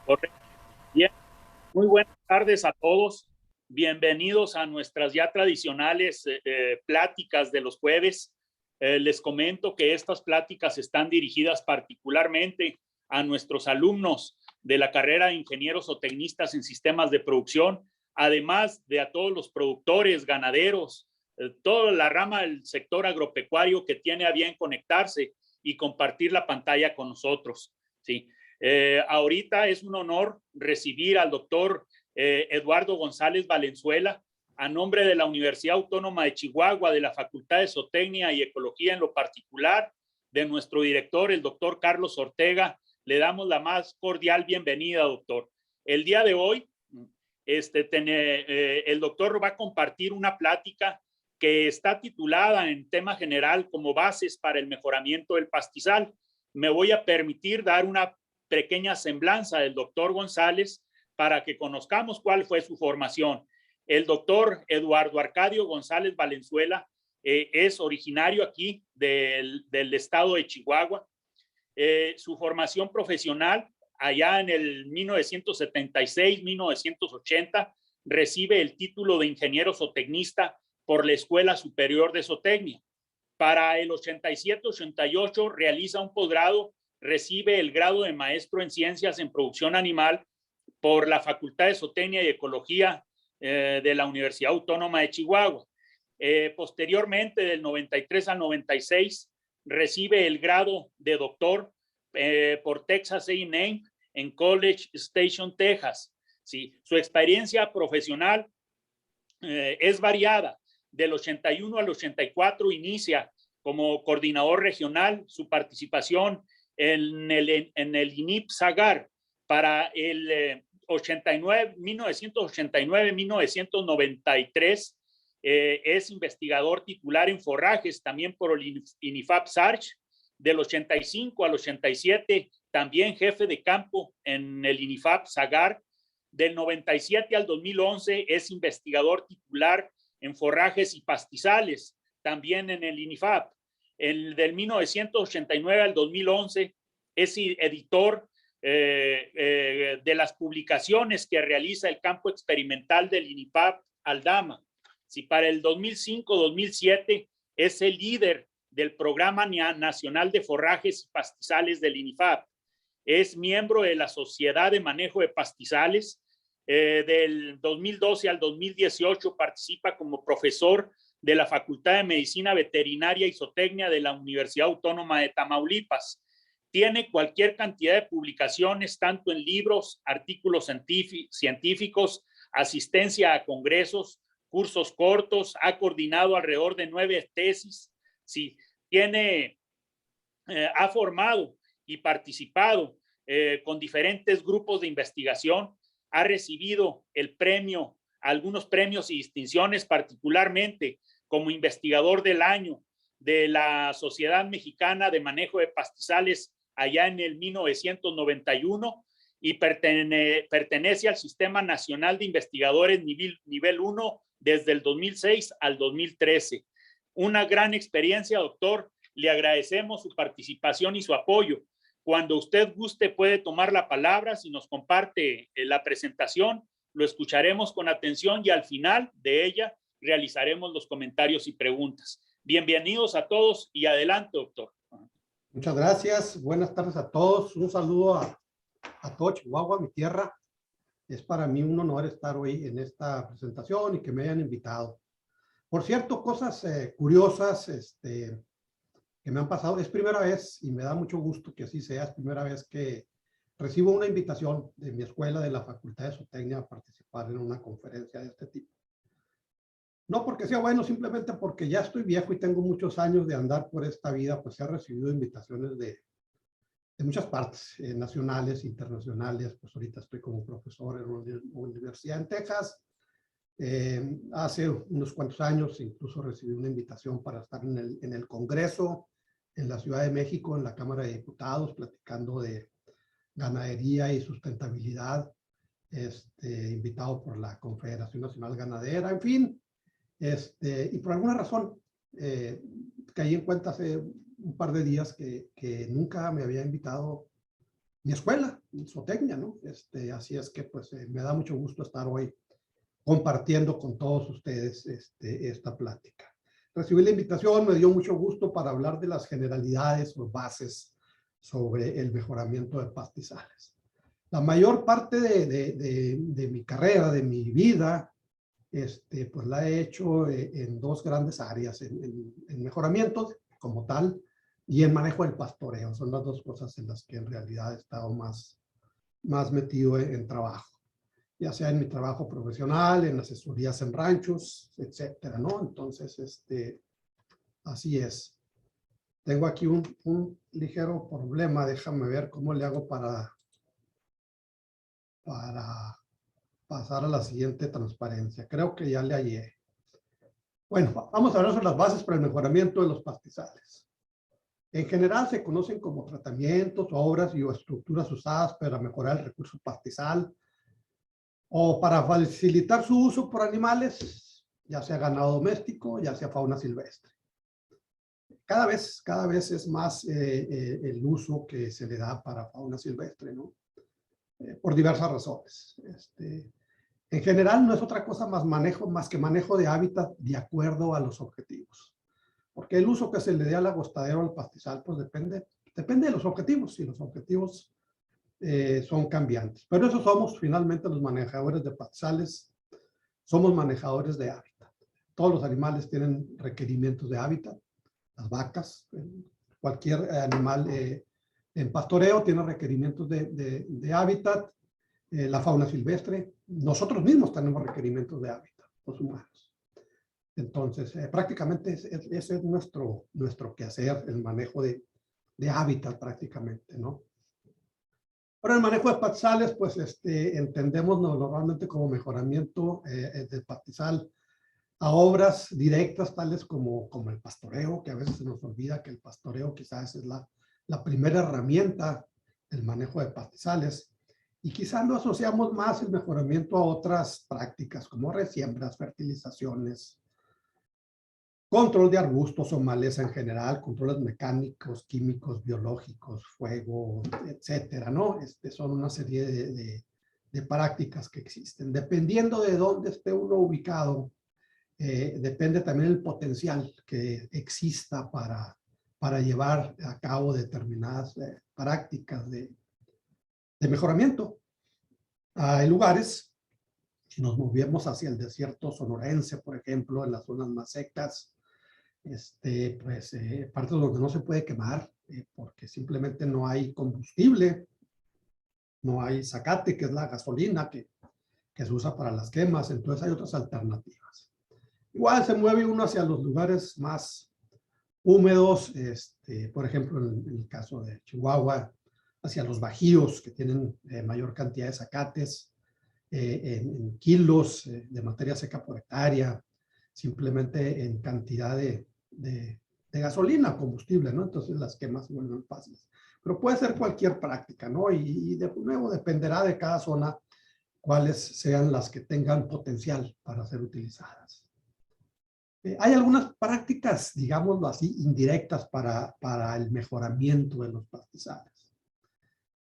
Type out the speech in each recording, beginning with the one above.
Correcto. Bien, muy buenas tardes a todos. Bienvenidos a nuestras ya tradicionales pláticas de los jueves. Les comento que estas pláticas están dirigidas particularmente a nuestros alumnos de la carrera de ingenieros o tecnistas en sistemas de producción, además de a todos los productores, ganaderos, toda la rama del sector agropecuario que tiene a bien conectarse y compartir la pantalla con nosotros. ¿Sí? Ahorita es un honor recibir al doctor Eduardo González Valenzuela a nombre de la Universidad Autónoma de Chihuahua, de la Facultad de Zootecnia y Ecología en lo particular, de nuestro director, el doctor Carlos Ortega. Le damos la más cordial bienvenida, doctor. El día de hoy, el doctor va a compartir una plática que está titulada en tema general como bases para el mejoramiento del pastizal. Me voy a permitir dar una pequeña semblanza del doctor González para que conozcamos cuál fue su formación. El doctor Eduardo Arcadio González Valenzuela es originario aquí del estado de Chihuahua. Su formación profesional allá en el 1976-1980 recibe el título de ingeniero zootecnista por la Escuela Superior de Zootecnia. Para el 87-88 realiza un posgrado, recibe el grado de maestro en ciencias en producción animal por la Facultad de Zootecnia y Ecología de la Universidad Autónoma de Chihuahua. Posteriormente, del 93 al 96, recibe el grado de doctor por Texas A&M en College Station, Texas. ¿Sí? Su experiencia profesional es variada. Del 81 al 84 inicia como coordinador regional, su participación en el INIP Sagar para el 1989-1993. Es investigador titular en forrajes también por el INIFAP Sarch. Del 85 al 87 también jefe de campo en el INIFAP Sagar. Del 97 al 2011 es investigador titular en forrajes y pastizales, también en el INIFAP. Del 1989 al 2011 es editor de las publicaciones que realiza el campo experimental del INIFAP Aldama. Si para el 2005-2007 es el líder del Programa Nacional de Forrajes y Pastizales del INIFAP. Es miembro de la Sociedad de Manejo de Pastizales. Del 2012 al 2018 participa como profesor de la Facultad de Medicina Veterinaria y Zootecnia de la Universidad Autónoma de Tamaulipas. Tiene cualquier cantidad de publicaciones, tanto en libros, artículos científicos, asistencia a congresos, cursos cortos, ha coordinado alrededor de 9 tesis. Sí, ha formado y participado con diferentes grupos de investigación, ha recibido el premio, algunos premios y distinciones, particularmente como investigador del año de la Sociedad Mexicana de Manejo de Pastizales allá en el 1991 y pertenece al Sistema Nacional de Investigadores nivel 1 desde el 2006 al 2013. Una gran experiencia, doctor. Le agradecemos su participación y su apoyo. Cuando usted guste puede tomar la palabra. Si nos comparte la presentación, lo escucharemos con atención y al final de ella realizaremos los comentarios y preguntas. Bienvenidos a todos y adelante, doctor. Muchas gracias. Buenas tardes a todos. Un saludo a todo Chihuahua, mi tierra. Es para mí un honor estar hoy en esta presentación y que me hayan invitado. Por cierto, cosas curiosas que me han pasado. Es primera vez, y me da mucho gusto que así sea, es primera vez que recibo una invitación de mi escuela, de la Facultad de Zootecnia, a participar en una conferencia de este tipo. No porque sea bueno, simplemente porque ya estoy viejo y tengo muchos años de andar por esta vida, pues he recibido invitaciones de muchas partes, nacionales, internacionales. Pues ahorita estoy como profesor en una universidad en Texas. Hace unos cuantos años incluso recibí una invitación para estar en el Congreso en la Ciudad de México, en la Cámara de Diputados, platicando de ganadería y sustentabilidad, invitado por la Confederación Nacional Ganadera, en fin. Y por alguna razón caí en cuenta hace un par de días que nunca me había invitado mi escuela, Zootecnia, ¿no? Así es que pues me da mucho gusto estar hoy compartiendo con todos ustedes esta plática. Recibí la invitación, me dio mucho gusto para hablar de las generalidades o bases sobre el mejoramiento de pastizales. La mayor parte de mi carrera, de mi vida, pues la he hecho en dos grandes áreas, en mejoramiento como tal y en manejo del pastoreo. Son las dos cosas en las que en realidad he estado más metido en trabajo, ya sea en mi trabajo profesional, en asesorías en ranchos, etcétera, ¿no? Entonces, así es. Tengo aquí un ligero problema, déjame ver cómo le hago para pasar a la siguiente transparencia. Creo que ya le hallé. Bueno, vamos a hablar sobre las bases para el mejoramiento de los pastizales. En general se conocen como tratamientos, obras y o estructuras usadas para mejorar el recurso pastizal o para facilitar su uso por animales, ya sea ganado doméstico, ya sea fauna silvestre. Cada vez es más el uso que se le da para fauna silvestre, ¿no? Por diversas razones. En general no es otra cosa más que manejo de hábitat de acuerdo a los objetivos. Porque el uso que se le dé al agostadero o al pastizal, pues depende de los objetivos, y los objetivos son cambiantes. Pero eso somos finalmente los manejadores de pastizales, somos manejadores de hábitat. Todos los animales tienen requerimientos de hábitat, las vacas, cualquier animal en pastoreo tiene requerimientos de hábitat, la fauna silvestre, nosotros mismos tenemos requerimientos de hábitat, los humanos. Entonces, prácticamente ese es nuestro quehacer, el manejo de hábitat prácticamente, ¿no? Pero el manejo de pastizales, pues entendemos normalmente como mejoramiento del pastizal a obras directas tales como el pastoreo, que a veces se nos olvida que el pastoreo quizás es la primera herramienta del manejo de pastizales, y quizás lo asociamos más el mejoramiento a otras prácticas como resiembras, fertilizaciones, control de arbustos o maleza en general, controles mecánicos, químicos, biológicos, fuego, etcétera, ¿no? Son una serie de prácticas que existen. Dependiendo de dónde esté uno ubicado, depende también el potencial que exista para llevar a cabo determinadas prácticas de mejoramiento. Hay lugares, si nos movemos hacia el desierto sonorense, por ejemplo, en las zonas más secas, pues partes donde no se puede quemar porque simplemente no hay combustible, no hay zacate, que es la gasolina que se usa para las quemas, entonces hay otras alternativas. Igual se mueve uno hacia los lugares más húmedos, por ejemplo, en el caso de Chihuahua, hacia los bajíos que tienen mayor cantidad de zacates, en kilos de materia seca por hectárea, simplemente en cantidad de gasolina, combustible, ¿no? Entonces las quemas se vuelven fáciles. Pero puede ser cualquier práctica, ¿no? Y de nuevo dependerá de cada zona cuáles sean las que tengan potencial para ser utilizadas. Hay algunas prácticas, digámoslo así, indirectas para el mejoramiento de los pastizales.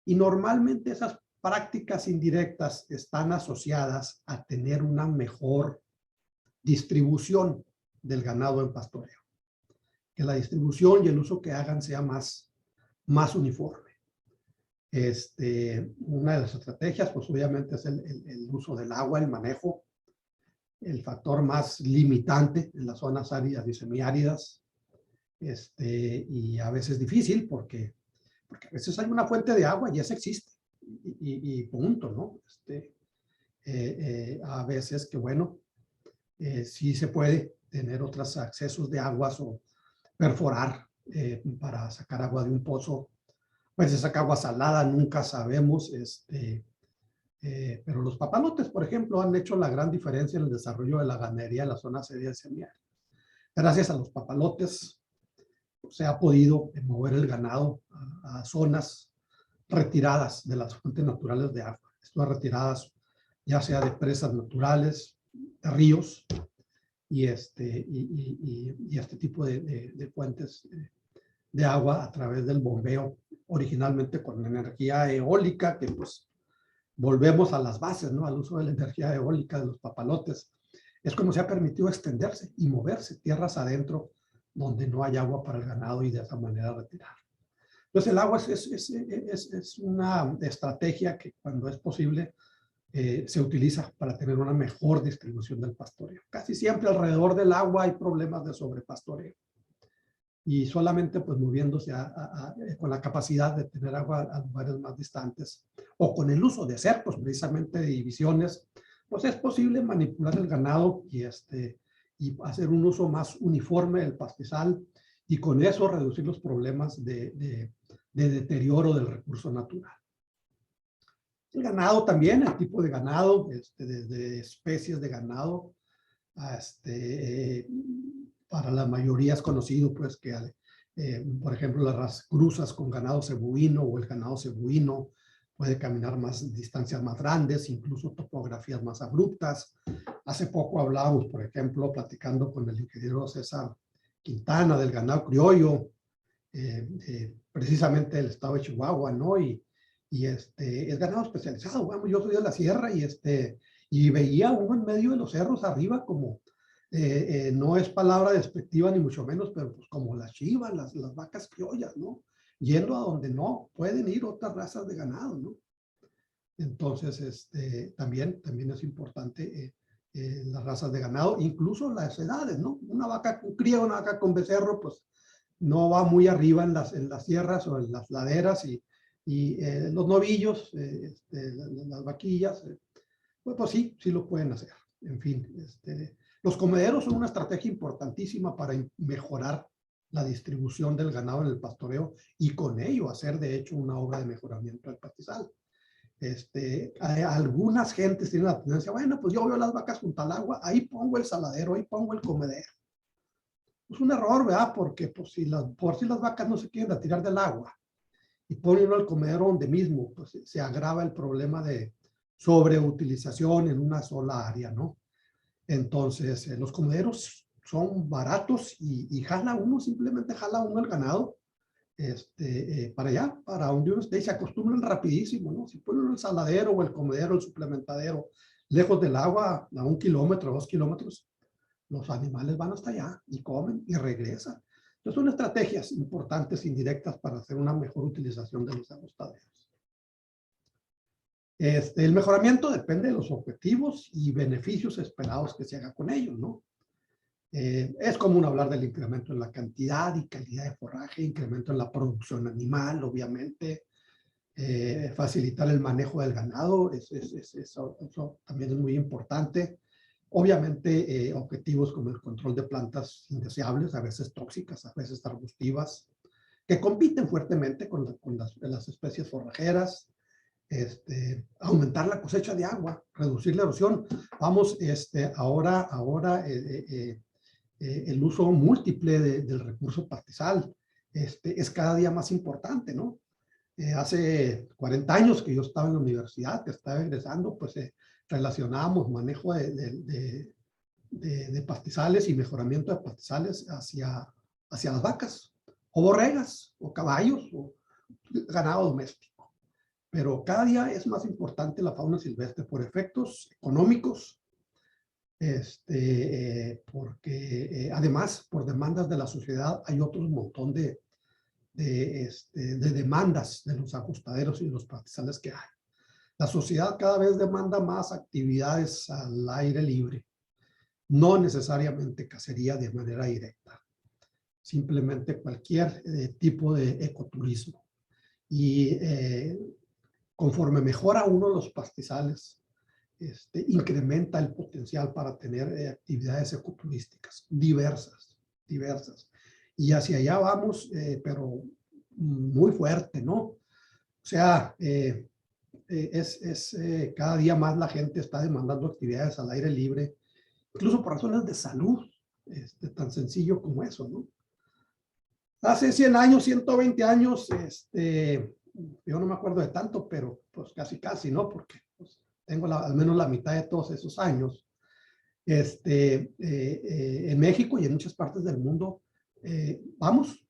Y normalmente esas prácticas indirectas están asociadas a tener una mejor distribución del ganado en pastoreo. Que la distribución y el uso que hagan sea más uniforme. Una de las estrategias, pues obviamente es el uso del agua, el manejo, el factor más limitante en las zonas áridas y semiáridas, y a veces difícil porque a veces hay una fuente de agua y esa existe, y punto, ¿no? A veces que, bueno, sí se puede tener otros accesos de aguas o perforar para sacar agua de un pozo, pues se saca agua salada, nunca sabemos, pero los papalotes, por ejemplo, han hecho la gran diferencia en el desarrollo de la ganadería en las zonas áridas y semiáridas. Gracias a los papalotes se ha podido mover el ganado a zonas retiradas de las fuentes naturales de agua. Estas retiradas ya sea de presas naturales, de ríos, y este tipo de fuentes de agua a través del bombeo, originalmente con energía eólica, que pues volvemos a las bases, ¿no? Al uso de la energía eólica de los papalotes. Es como se ha permitido extenderse y moverse tierras adentro donde no hay agua para el ganado y de esa manera retirar. Entonces el agua es una estrategia que cuando es posible se utiliza para tener una mejor distribución del pastoreo. Casi siempre alrededor del agua hay problemas de sobrepastoreo. Y solamente pues moviéndose con la capacidad de tener agua a lugares más distantes o con el uso de cercos, precisamente de divisiones, pues es posible manipular el ganado y hacer un uso más uniforme del pastizal y con eso reducir los problemas de deterioro del recurso natural. El ganado también, el tipo de ganado, desde especies de ganado, para la mayoría es conocido, pues, que, por ejemplo, las cruzas con ganado cebuino o el ganado cebuino puede caminar más distancias más grandes, incluso topografías más abruptas. Hace poco hablábamos, por ejemplo, platicando con el ingeniero César Quintana del ganado criollo, precisamente del estado de Chihuahua, ¿no? Y es ganado especializado. Bueno, yo soy de la sierra y veía uno en medio de los cerros arriba como, no es palabra despectiva ni mucho menos, pero pues como las chivas, las vacas criollas, ¿no? Yendo a donde no pueden ir otras razas de ganado, ¿no? Entonces, también es importante las razas de ganado, incluso las edades, ¿no? Una vaca cría una vaca con becerro, pues no va muy arriba en las sierras o en las laderas y los novillos, las vaquillas, pues sí lo pueden hacer. En fin, los comederos son una estrategia importantísima para mejorar la distribución del ganado en el pastoreo y con ello hacer de hecho una obra de mejoramiento del pastizal. Algunas gentes tienen la tendencia, bueno, pues yo veo las vacas junto al agua, ahí pongo el saladero, ahí pongo el comedero. Es un error, ¿verdad? Porque pues, por si las vacas no se quieren retirar del agua y ponen el comedero donde mismo, pues se agrava el problema de sobreutilización en una sola área, ¿no? Entonces, los comederos son baratos y simplemente jala uno el ganado para allá, para donde uno esté y se acostumbran rapidísimo, ¿no? Si ponen el saladero o el comedero, el suplementadero, lejos del agua, a 1 kilómetro, 2 kilómetros, los animales van hasta allá y comen y regresan. Entonces son estrategias importantes, indirectas, para hacer una mejor utilización de los acostaderos. El mejoramiento depende de los objetivos y beneficios esperados que se haga con ellos, ¿no? Es común hablar del incremento en la cantidad y calidad de forraje, incremento en la producción animal, obviamente, facilitar el manejo del ganado, eso también es muy importante. Obviamente, objetivos como el control de plantas indeseables, a veces tóxicas, a veces arbustivas, que compiten fuertemente con las especies forrajeras. Aumentar la cosecha de agua, reducir la erosión. Vamos, ahora el uso múltiple del recurso pastizal es cada día más importante, ¿no? Hace 40 años que yo estaba en la universidad, que estaba egresando, pues relacionábamos manejo de pastizales y mejoramiento de pastizales hacia las vacas, o borregas, o caballos, o ganado doméstico. Pero cada día es más importante la fauna silvestre por efectos económicos, porque además por demandas de la sociedad hay otro montón de demandas de los ajustaderos y los pastizales que hay. La sociedad cada vez demanda más actividades al aire libre, no necesariamente cacería de manera directa, simplemente cualquier tipo de ecoturismo. Y conforme mejora uno los pastizales, incrementa el potencial para tener actividades ecoturísticas diversas. Y hacia allá vamos, pero muy fuerte, ¿no? O sea, cada día más la gente está demandando actividades al aire libre, incluso por razones de salud, tan sencillo como eso, ¿no? Hace 100 años, 120 años, yo no me acuerdo de tanto, pero pues casi, ¿no? Porque pues, tengo al menos la mitad de todos esos años. En México y en muchas partes del mundo, vamos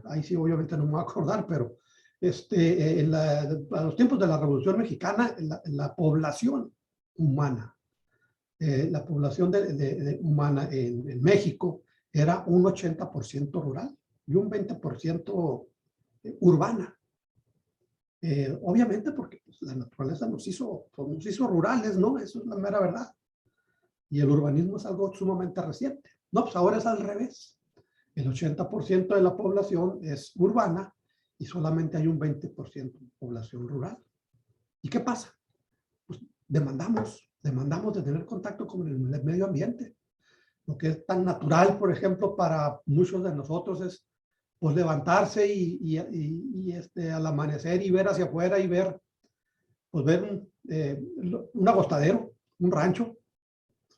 ahí sí obviamente no me voy a acordar, pero a los tiempos de la Revolución Mexicana, la población humana, la población humana en México era un 80% rural y un 20% urbana. Obviamente porque pues, la naturaleza nos hizo rurales, ¿no? Eso es la mera verdad. Y el urbanismo es algo sumamente reciente. No, pues ahora es al revés. El 80% de la población es urbana y solamente hay un 20% de población rural. ¿Y qué pasa? Pues demandamos de tener contacto con el medio ambiente. Lo que es tan natural, por ejemplo, para muchos de nosotros es pues levantarse y al amanecer y ver hacia afuera y ver, pues ver un agostadero, un rancho.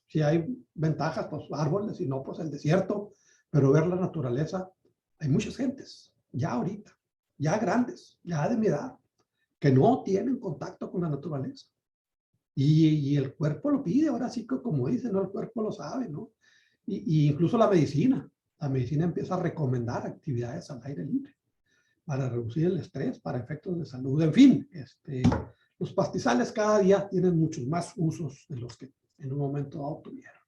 Si hay ventajas, pues árboles, si no, pues el desierto, pero ver la naturaleza. Hay muchas gentes, ya ahorita, ya grandes, ya de mi edad, que no tienen contacto con la naturaleza. Y el cuerpo lo pide, ahora sí que como dicen, ¿no? El cuerpo lo sabe, ¿no? Y incluso la medicina empieza a recomendar actividades al aire libre para reducir el estrés, para efectos de salud, en fin, los pastizales cada día tienen muchos más usos de los que en un momento dado tuvieron.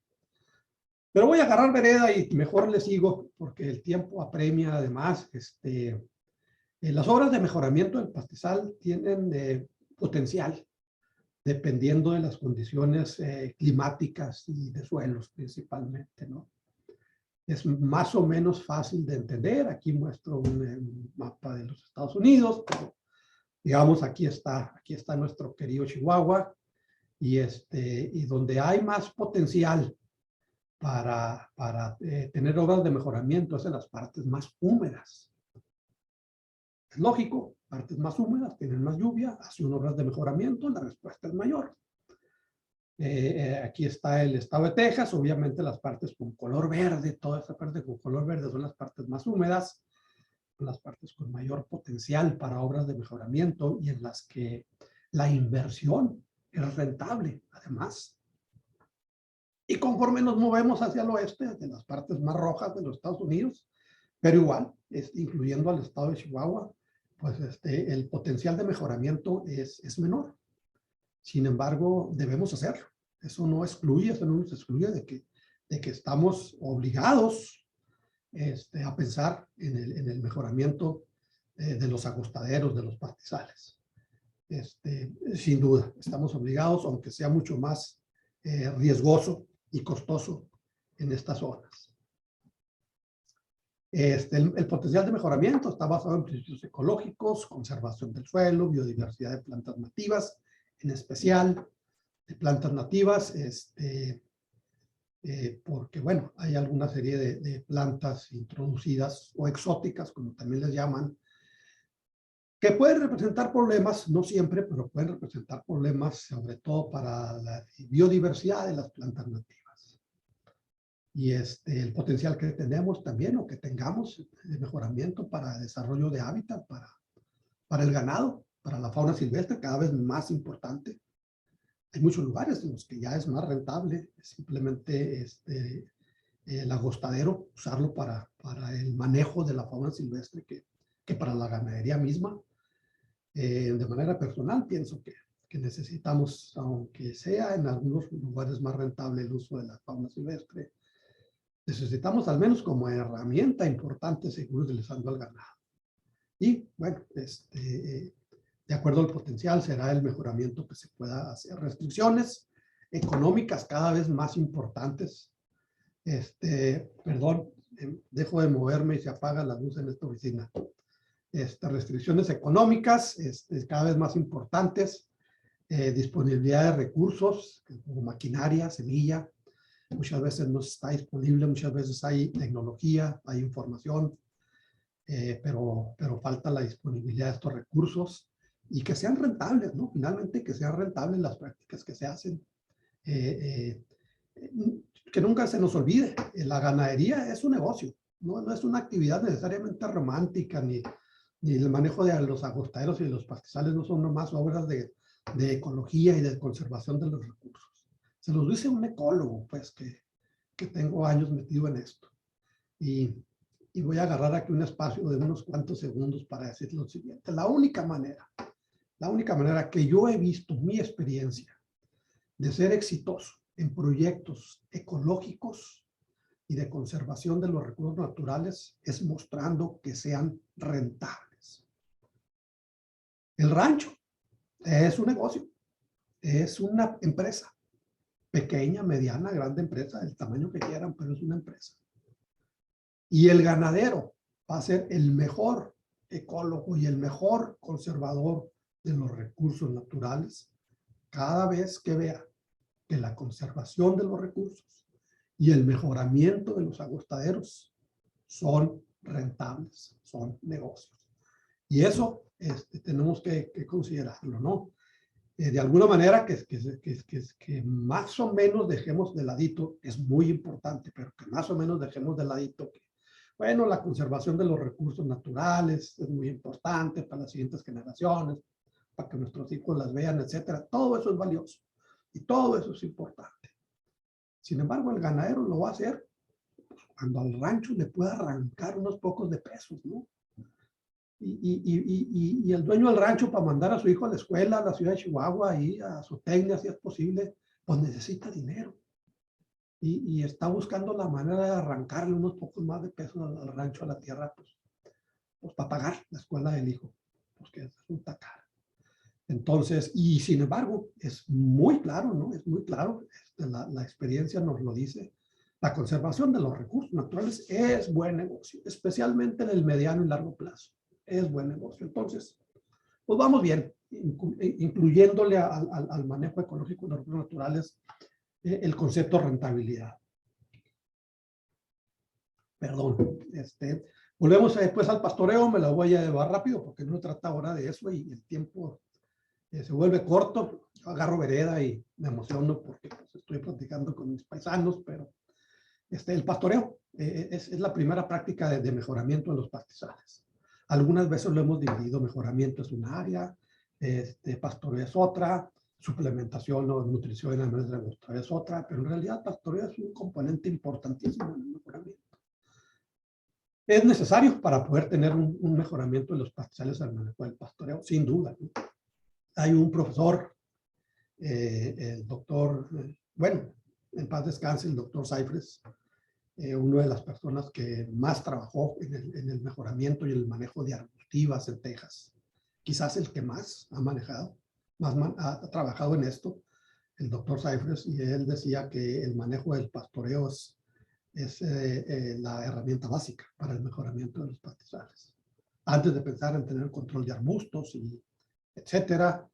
Pero voy a agarrar vereda y mejor le sigo porque el tiempo apremia. Además, las obras de mejoramiento del pastizal tienen potencial dependiendo de las condiciones climáticas y de suelos principalmente, ¿no? Es más o menos fácil de entender. Aquí muestro un mapa de los Estados Unidos, pero digamos aquí está nuestro querido Chihuahua y donde hay más potencial para tener obras de mejoramiento es en las partes más húmedas. Es lógico, partes más húmedas tienen más lluvia, hacen obras de mejoramiento, la respuesta es mayor. Aquí está el estado de Texas, obviamente las partes con color verde, toda esta parte con color verde son las partes más húmedas, son las partes con mayor potencial para obras de mejoramiento y en las que la inversión es rentable, además. Y conforme nos movemos hacia el oeste, hacia las partes más rojas de los Estados Unidos, pero igual, incluyendo al estado de Chihuahua, pues el potencial de mejoramiento es menor. Sin embargo, debemos hacerlo. Eso no nos excluye de que estamos obligados a pensar en el mejoramiento de los agostaderos, de los pastizales. Sin duda, estamos obligados, aunque sea mucho más riesgoso y costoso en estas zonas. El potencial de mejoramiento está basado en principios ecológicos, conservación del suelo, biodiversidad de plantas nativas, en especial de plantas nativas, porque, bueno, hay alguna serie de plantas introducidas o exóticas, como también les llaman, que pueden representar problemas, no siempre, pero pueden representar problemas, sobre todo para la biodiversidad de las plantas nativas. Y el potencial que tenemos también, o que tengamos, de mejoramiento para desarrollo de hábitat, para el ganado, para la fauna silvestre, cada vez más importante. Hay muchos lugares en los que ya es más rentable simplemente el agostadero, usarlo para el manejo de la fauna silvestre que para la ganadería misma. De manera personal, pienso que necesitamos, aunque sea en algunos lugares más rentable el uso de la fauna silvestre, necesitamos al menos como herramienta importante seguir utilizando al ganado. Y bueno, de acuerdo al potencial será el mejoramiento que se pueda hacer. Restricciones económicas cada vez más importantes. Perdón, dejo de moverme y se apaga la luz en esta oficina. Restricciones económicas cada vez más importantes. Disponibilidad de recursos como maquinaria, semilla. Muchas veces no está disponible, muchas veces hay tecnología, hay información, pero falta la disponibilidad de estos recursos y que sean rentables, ¿no? Finalmente, que sean rentables las prácticas que se hacen. Que nunca se nos olvide, la ganadería es un negocio, no es una actividad necesariamente romántica, ni el manejo de los agostaderos y de los pastizales no son nomás obras de ecología y de conservación de los recursos. Se los dice un ecólogo, pues, que tengo años metido en esto. Y y voy a agarrar aquí un espacio de unos cuantos segundos para decir lo siguiente. La única manera que yo he visto mi experiencia de ser exitoso en proyectos ecológicos y de conservación de los recursos naturales es mostrando que sean rentables. El rancho es un negocio, es una empresa, pequeña, mediana, grande empresa, del tamaño que quieran, pero es una empresa. Y el ganadero va a ser el mejor ecólogo y el mejor conservador de los recursos naturales cada vez que vea que la conservación de los recursos y el mejoramiento de los agostaderos son rentables, son negocios. Y eso tenemos que considerarlo, ¿no? De alguna manera que más o menos dejemos de ladito, es muy importante, pero que más o menos dejemos de ladito que, bueno, la conservación de los recursos naturales es muy importante para las siguientes generaciones, para que nuestros hijos las vean, etcétera. Todo eso es valioso y todo eso es importante. Sin embargo, el ganadero lo va a hacer cuando al rancho le pueda arrancar unos pocos de pesos, ¿no? Y el dueño del rancho, para mandar a su hijo a la escuela, a la ciudad de Chihuahua, y a su técnica, si es posible, pues necesita dinero. Y está buscando la manera de arrancarle unos pocos más de pesos al rancho, a la tierra, pues para pagar la escuela del hijo, porque resulta caro. Entonces, y sin embargo, es muy claro, ¿no? Es muy claro, la experiencia nos lo dice. La conservación de los recursos naturales es buen negocio, especialmente en el mediano y largo plazo. Es buen negocio. Entonces, pues vamos bien, incluyéndole al manejo ecológico de los recursos naturales el concepto de rentabilidad. Perdón. Volvemos después al pastoreo, me la voy a llevar rápido porque no trata ahora de eso y el tiempo se vuelve corto. Yo agarro vereda y me emociono porque pues, estoy platicando con mis paisanos, pero el pastoreo es la primera práctica de mejoramiento en los pastizales. Algunas veces lo hemos dividido, mejoramiento es una área, pastoreo es otra, suplementación o nutrición en animales de laboratorio es otra, pero en realidad pastoreo es un componente importantísimo en el mejoramiento. Es necesario para poder tener un mejoramiento de los pastizales al manejo del pastoreo, sin duda, ¿no? Hay un profesor, el doctor, bueno, en paz descanse, el doctor Seifres, una de las personas que más trabajó en el mejoramiento y el manejo de arbustivas en Texas. Quizás el que más ha manejado, ha trabajado en esto, el doctor Seifres, y él decía que el manejo del pastoreo es la herramienta básica para el mejoramiento de los pastizales. Antes de pensar en tener control de arbustos, y etcétera,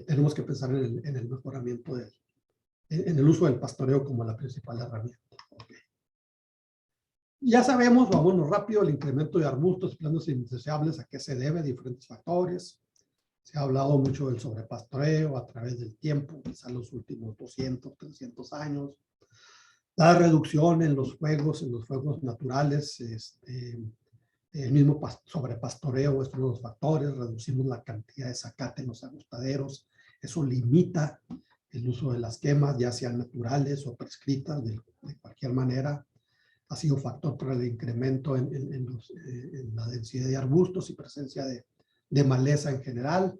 tenemos que pensar en el mejoramiento en el uso del pastoreo como la principal herramienta. Okay. Ya sabemos, vámonos rápido, el incremento de arbustos y plantas indeseables, a qué se debe, diferentes factores. Se ha hablado mucho del sobrepastoreo a través del tiempo, quizás los últimos 200, 300 años. La reducción en los fuegos naturales, el mismo sobrepastoreo es uno de los factores, reducimos la cantidad de zacate en los agostaderos, eso limita el uso de las quemas, ya sean naturales o prescritas de cualquier manera. Ha sido factor para el incremento en la densidad de arbustos y presencia de maleza en general.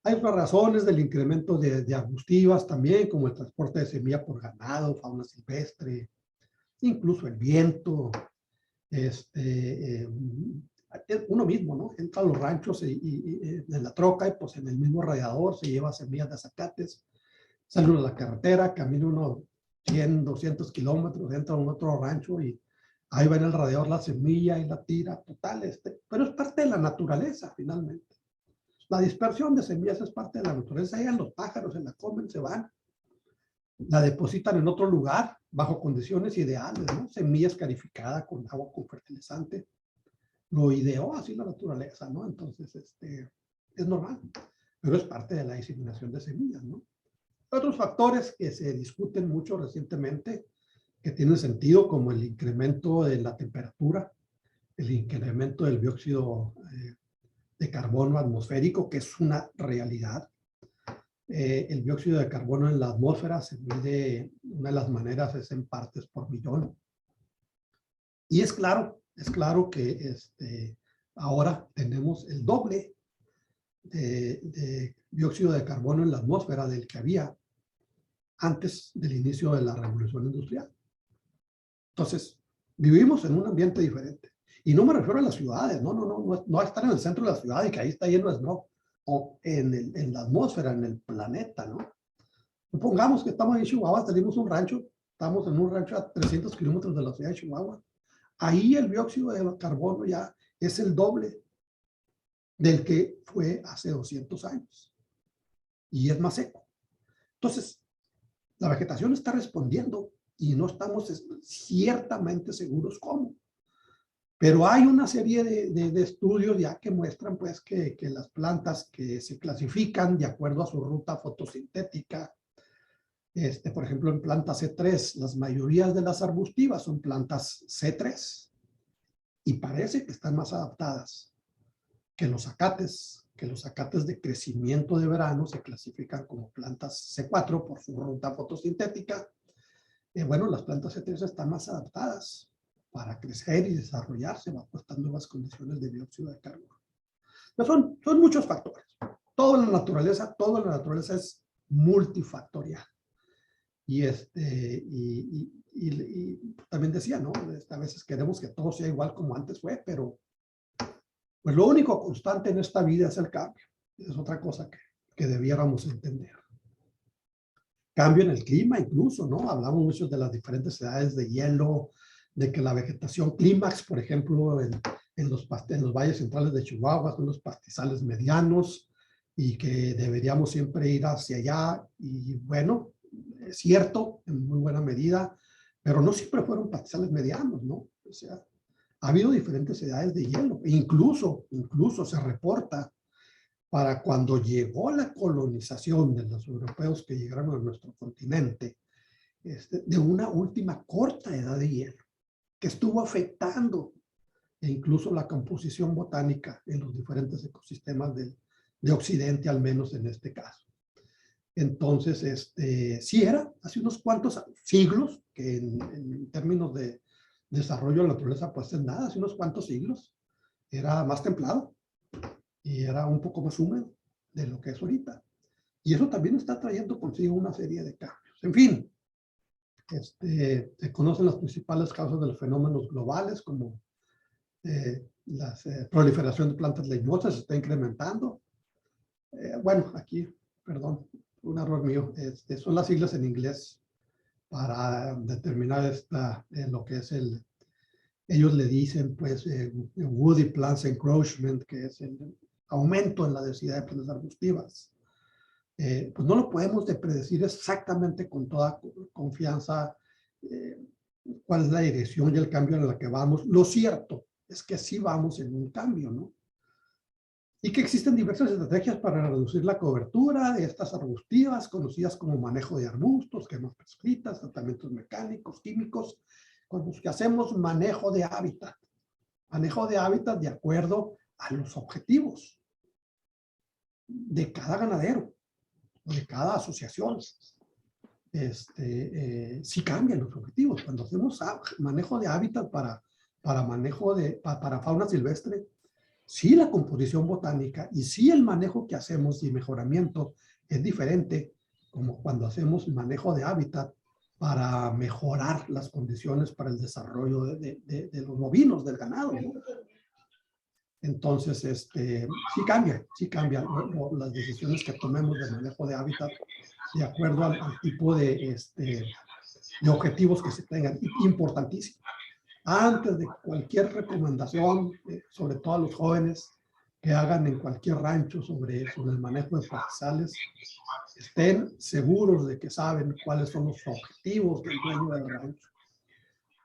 Hay otras razones del incremento de arbustivas también, como el transporte de semilla por ganado, fauna silvestre, incluso el viento. Uno mismo, ¿no? Entra a los ranchos y en la troca y pues en el mismo radiador se lleva semillas de azacates, sale uno a la carretera, camina uno 100, 200 kilómetros, entra a un otro rancho y ahí va en el radiador la semilla y la tira, total, pero es parte de la naturaleza finalmente. La dispersión de semillas es parte de la naturaleza, llegan los pájaros, se la comen, se van, la depositan en otro lugar, bajo condiciones ideales, ¿no? Semilla escarificada con agua, con fertilizante. Lo ideó así la naturaleza, ¿no? Entonces, es normal, pero es parte de la diseminación de semillas, ¿no? Otros factores que se discuten mucho recientemente, que tienen sentido, como el incremento de la temperatura, el incremento del dióxido de carbono atmosférico, que es una realidad. El dióxido de carbono en la atmósfera se mide, una de las maneras es en partes por millón. Y es claro que ahora tenemos el doble de dióxido de carbono en la atmósfera del que había antes del inicio de la revolución industrial. Entonces, vivimos en un ambiente diferente. Y no me refiero a las ciudades, no a estar en el centro de la ciudad y que ahí está lleno de smog, o en la atmósfera, en el planeta, ¿no? Supongamos que estamos en Chihuahua, tenemos un rancho, estamos en un rancho a 300 kilómetros de la ciudad de Chihuahua. Ahí el dióxido de carbono ya es el doble del que fue hace 200 años. Y es más seco. Entonces, la vegetación está respondiendo y no estamos ciertamente seguros cómo. Pero hay una serie de estudios ya que muestran pues que las plantas que se clasifican de acuerdo a su ruta fotosintética, por ejemplo en planta C3, las mayorías de las arbustivas son plantas C3 y parece que están más adaptadas que los acates de crecimiento de verano se clasifican como plantas C4 por su ruta fotosintética. Bueno, las plantas C3 están más adaptadas para crecer y desarrollarse bajo estas nuevas condiciones de dióxido de carbono. Pero son muchos factores. Toda la naturaleza es multifactorial. Y también decía, ¿no? A veces queremos que todo sea igual como antes fue, pero pues lo único constante en esta vida es el cambio. Es otra cosa que debiéramos entender. Cambio en el clima incluso, ¿no? Hablamos mucho de las diferentes edades de hielo, de que la vegetación clímax, por ejemplo, en los valles centrales de Chihuahua son los pastizales medianos y que deberíamos siempre ir hacia allá. Y bueno, es cierto, en muy buena medida, pero no siempre fueron pastizales medianos, ¿no? O sea, ha habido diferentes edades de hielo. E incluso se reporta para cuando llegó la colonización de los europeos que llegaron a nuestro continente, de una última corta edad de hielo, que estuvo afectando incluso la composición botánica en los diferentes ecosistemas de Occidente, al menos en este caso. Entonces, sí era hace unos cuantos siglos, que en términos de desarrollo de la naturaleza, pues es nada, hace unos cuantos siglos, era más templado y era un poco más húmedo de lo que es ahorita. Y eso también está trayendo consigo una serie de cambios. En fin, se conocen las principales causas de los fenómenos globales, como la proliferación de plantas leñosas se está incrementando. Bueno, aquí, perdón, un error mío, son las siglas en inglés para determinar lo que es ellos le dicen, pues, woody plants encroachment, que es el aumento en la densidad de plantas arbustivas. Pues no lo podemos predecir exactamente con toda confianza cuál es la dirección y el cambio en la que vamos. Lo cierto es que sí vamos en un cambio, ¿no? Y que existen diversas estrategias para reducir la cobertura de estas arbustivas, conocidas como manejo de arbustos, quemas prescritas, tratamientos mecánicos, químicos, con los que hacemos manejo de hábitat de acuerdo a los objetivos de cada ganadero o de cada asociación. Sí cambian los objetivos. Cuando hacemos manejo de hábitat para fauna silvestre, sí la composición botánica y sí el manejo que hacemos y mejoramiento es diferente como cuando hacemos manejo de hábitat para mejorar las condiciones para el desarrollo de los bovinos, del ganado, ¿no? Entonces, sí cambia las decisiones que tomemos de manejo de hábitat de acuerdo al tipo de objetivos que se tengan. Importantísimo. Antes de cualquier recomendación, sobre todo a los jóvenes que hagan en cualquier rancho sobre el manejo de pastizales, estén seguros de que saben cuáles son los objetivos del dueño del rancho.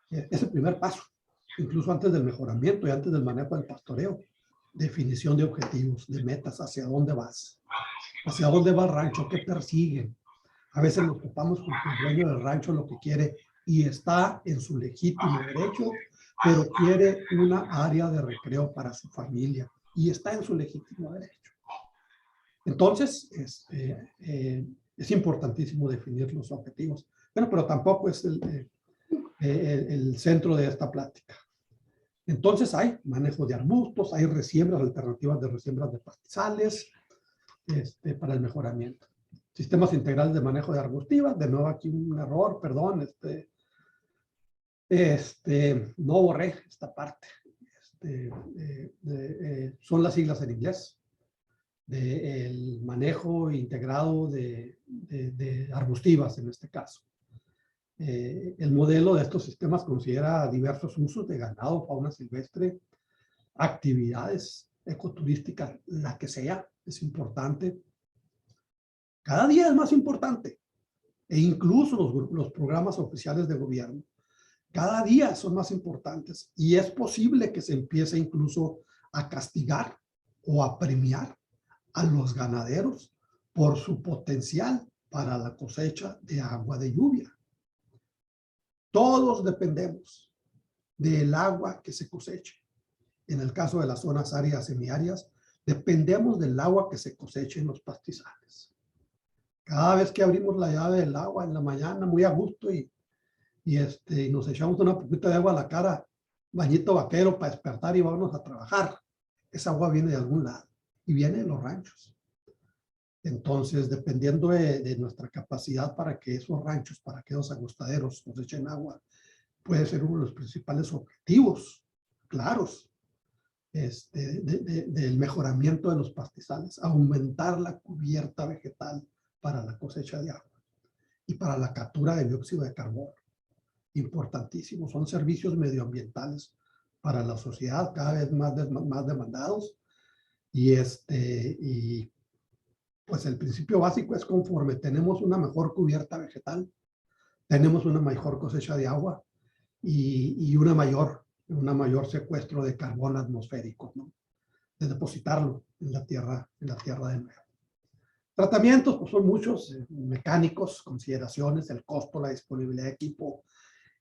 Es el primer paso, incluso antes del mejoramiento y antes del manejo del pastoreo. Definición de objetivos, de metas, hacia dónde vas. Hacia dónde va el rancho, qué persiguen. A veces nos topamos con que el dueño del rancho lo que quiere, y está en su legítimo derecho, pero quiere una área de recreo para su familia, y está en su legítimo derecho. Entonces, es importantísimo definir los objetivos. Bueno, pero tampoco es el centro de esta plática. Entonces hay manejo de arbustos, hay resiembras, alternativas de resiembras de pastizales, para el mejoramiento. Sistemas integrales de manejo de arbustivas, de nuevo aquí un error, perdón, no borré esta parte. Son las siglas en inglés del manejo integrado de arbustivas en este caso. El modelo de estos sistemas considera diversos usos de ganado, fauna silvestre, actividades ecoturísticas, la que sea, es importante. Cada día es más importante. E incluso los programas oficiales de gobierno, cada día son más importantes. Y es posible que se empiece incluso a castigar o a premiar a los ganaderos por su potencial para la cosecha de agua de lluvia. Todos dependemos del agua que se coseche. En el caso de las zonas áridas semiáridas, dependemos del agua que se coseche en los pastizales. Cada vez que abrimos la llave del agua en la mañana, muy a gusto, y nos echamos una poquita de agua a la cara, bañito vaquero para despertar y vámonos a trabajar. Esa agua viene de algún lado y viene de los ranchos. Entonces, dependiendo de nuestra capacidad para que esos ranchos, para que los agustaderos nos echen agua, puede ser uno de los principales objetivos claros del mejoramiento de los pastizales, aumentar la cubierta vegetal para la cosecha de agua y para la captura de dióxido de carbono. Importantísimo, son servicios medioambientales para la sociedad cada vez más demandados, y pues el principio básico es: conforme tenemos una mejor cubierta vegetal, tenemos una mejor cosecha de agua y una mayor secuestro de carbono atmosférico, ¿no? De depositarlo en la tierra de nuevo. Tratamientos, pues son muchos, mecánicos, consideraciones, el costo, la disponibilidad de equipo,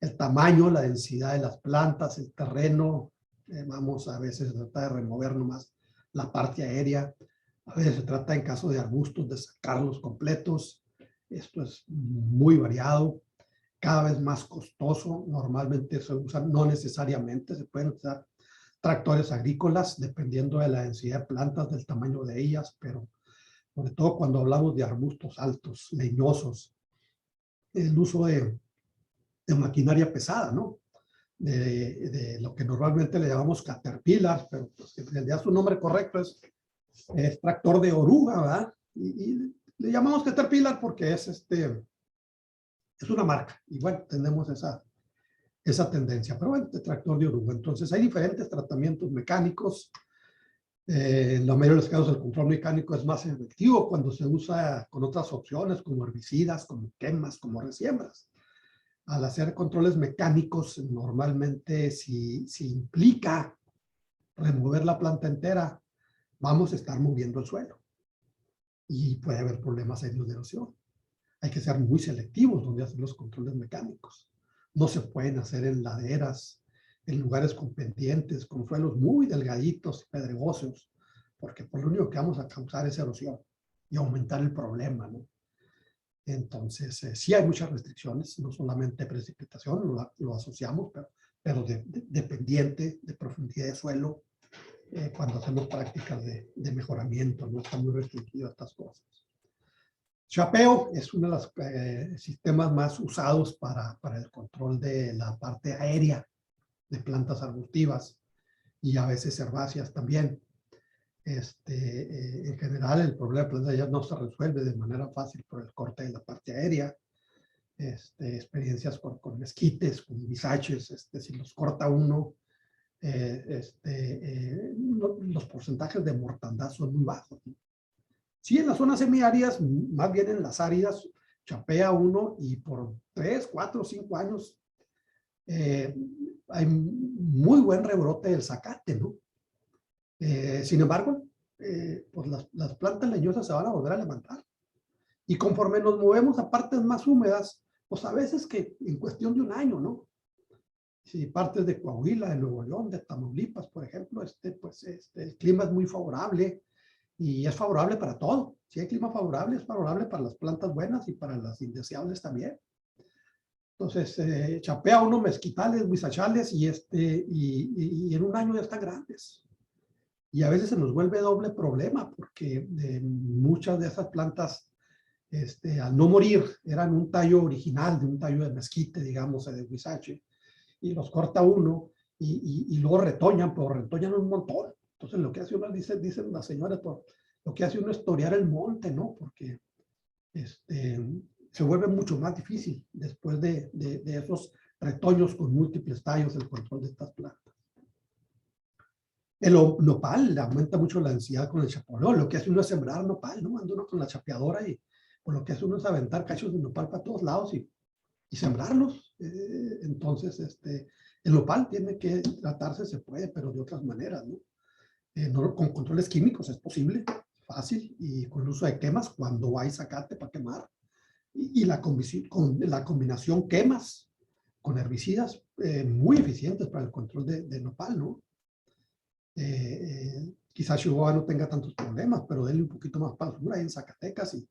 el tamaño, la densidad de las plantas, el terreno. A veces se trata de remover nomás la parte aérea. A veces se trata, en caso de arbustos, de sacarlos completos. Esto es muy variado, cada vez más costoso. Normalmente se usan, no necesariamente, se pueden usar tractores agrícolas dependiendo de la densidad de plantas, del tamaño de ellas, pero sobre todo cuando hablamos de arbustos altos, leñosos, el uso de maquinaria pesada, ¿no? De lo que normalmente le llamamos caterpillar, pero pues en realidad su nombre correcto es tractor de oruga, ¿verdad? Y le llamamos caterpillar porque es una marca, y bueno, tenemos esa tendencia, pero bueno, tractor de oruga. Entonces hay diferentes tratamientos mecánicos. En la mayoría de los casos el control mecánico es más efectivo cuando se usa con otras opciones como herbicidas, como quemas, como resiembras. Al hacer controles mecánicos, normalmente si implica remover la planta entera, vamos a estar moviendo el suelo y puede haber problemas serios de erosión. Hay que ser muy selectivos donde hacen los controles mecánicos. No se pueden hacer en laderas, en lugares con pendientes, con suelos muy delgaditos y pedregosos, porque por lo único que vamos a causar es erosión y aumentar el problema, ¿no? Entonces, sí hay muchas restricciones, no solamente precipitación, lo asociamos, pero dependiente de profundidad de suelo, cuando hacemos prácticas de mejoramiento, no está muy restringido a estas cosas. Chapeo es uno de los sistemas más usados para el control de la parte aérea de plantas arbustivas y a veces herbáceas también. En general, el problema de plantas ya no se resuelve de manera fácil por el corte de la parte aérea. Experiencias con mezquites, con bisaches, si los corta uno, los porcentajes de mortandad son muy bajos, ¿no? Sí, en las zonas semiáridas, más bien en las áridas, chapea uno y por 3, 4, 5 años hay muy buen rebrote del zacate, ¿no? Sin embargo, pues las plantas leñosas se van a volver a levantar. Y conforme nos movemos a partes más húmedas, pues a veces que en cuestión de un año, ¿no? Si partes de Coahuila, de Nuevo León, de Tamaulipas, por ejemplo, el clima es muy favorable y es favorable para todo. Si hay clima favorable, es favorable para las plantas buenas y para las indeseables también. Entonces, chapea uno mezquitales, huizachales y en un año ya están grandes. Y a veces se nos vuelve doble problema porque muchas de esas plantas, al no morir, eran un tallo original de un tallo de mezquite, digamos, de huizache, y los corta uno y luego retoñan, pero retoñan un montón. Entonces, lo que hace uno, dicen las señoras, lo que hace uno es torear el monte, ¿no? Porque se vuelve mucho más difícil después de esos retoños con múltiples tallos el control de estas plantas. El nopal aumenta mucho la densidad con el chapoleo. Lo que hace uno es sembrar nopal, ¿no? Anda uno con la chapeadora y pues, lo que hace uno es aventar cachos de nopal para todos lados y sembrarlos. Entonces, el nopal tiene que tratarse, se puede, pero de otras maneras, ¿no? Con controles químicos es posible, fácil, y con el uso de quemas cuando hay zacate para quemar. Y la combinación quemas con herbicidas muy eficientes para el control de nopal, ¿no? Quizás Chihuahua no tenga tantos problemas, pero denle un poquito más para el sur, ahí en Zacatecas, y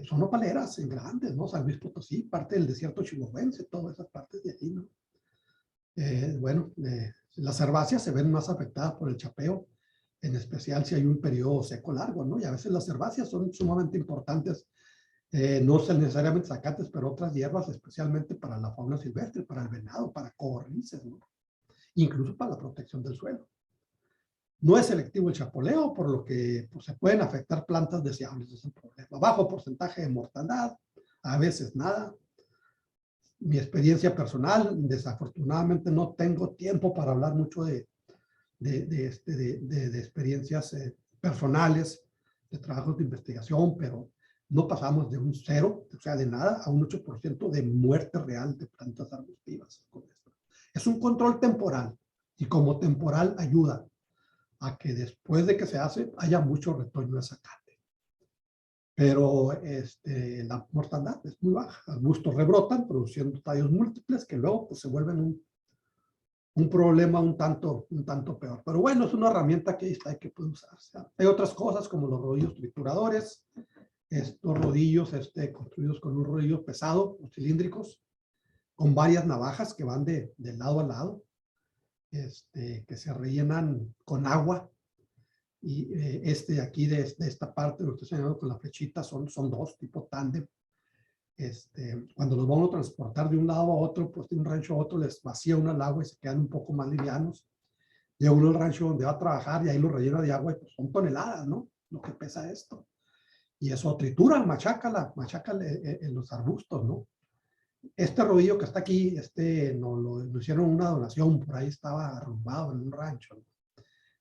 son nopaleras en grandes, ¿no? San Luis Potosí, parte del desierto chihuahuense, todas esas partes de ahí, ¿no? Bueno, las herbáceas se ven más afectadas por el chapeo, en especial si hay un periodo seco largo, ¿no? Y a veces las herbáceas son sumamente importantes, no son necesariamente zacates, pero otras hierbas, especialmente para la fauna silvestre, para el venado, para codornices, ¿no? Incluso para la protección del suelo. No es selectivo el chapoleo, por lo que pues, se pueden afectar plantas deseables, es el problema. Bajo porcentaje de mortandad, a veces nada. Mi experiencia personal, desafortunadamente no tengo tiempo para hablar mucho de experiencias personales, de trabajos de investigación, pero no pasamos de un 0, o sea, de nada, a un 8% de muerte real de plantas arbustivas con esto. Es un control temporal, y como temporal ayuda a que después de que se hace haya mucho retoño de zacate. Pero la mortandad es muy baja. Arbustos rebrotan produciendo tallos múltiples que luego pues, se vuelven un problema un tanto peor. Pero bueno, es una herramienta que ahí está y que puede usarse. Hay otras cosas como los rodillos trituradores, estos rodillos construidos con un rodillo pesado, o cilíndricos, con varias navajas que van de lado a lado, que se rellenan con agua. Y aquí de esta parte, lo estoy señalando con la flechita, son dos, tipo tándem. Cuando los vamos a transportar de un lado a otro, pues de un rancho a otro, les vacía uno el agua y se quedan un poco más livianos. Llega uno al rancho donde va a trabajar y ahí lo rellena de agua y pues son toneladas, ¿no? Lo que pesa esto. Y eso trituran, machaca en los arbustos, ¿no? Este rodillo que está aquí, lo hicieron una donación, por ahí estaba arrumbado en un rancho, ¿no?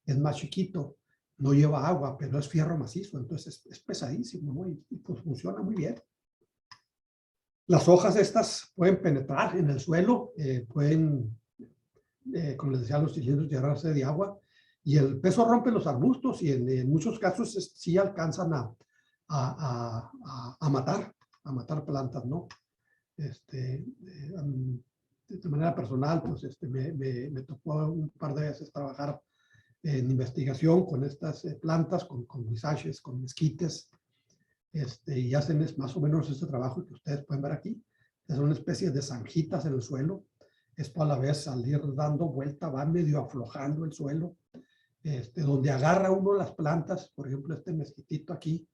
Es más chiquito, no lleva agua, pero es fierro macizo, entonces es pesadísimo, ¿no? Y pues funciona muy bien. Las hojas estas pueden penetrar en el suelo, pueden, como les decía, los cilindros llenarse de agua, y el peso rompe los arbustos y en muchos casos sí alcanzan a matar plantas, ¿no? De manera personal, pues me tocó un par de veces trabajar en investigación con estas plantas, con huizaches, con mezquites, y hacen más o menos este trabajo que ustedes pueden ver aquí. Son una especie de zanjitas en el suelo. Esto a la vez, al ir dando vuelta, va medio aflojando el suelo. Donde agarra uno las plantas, por ejemplo, este mezquitito aquí,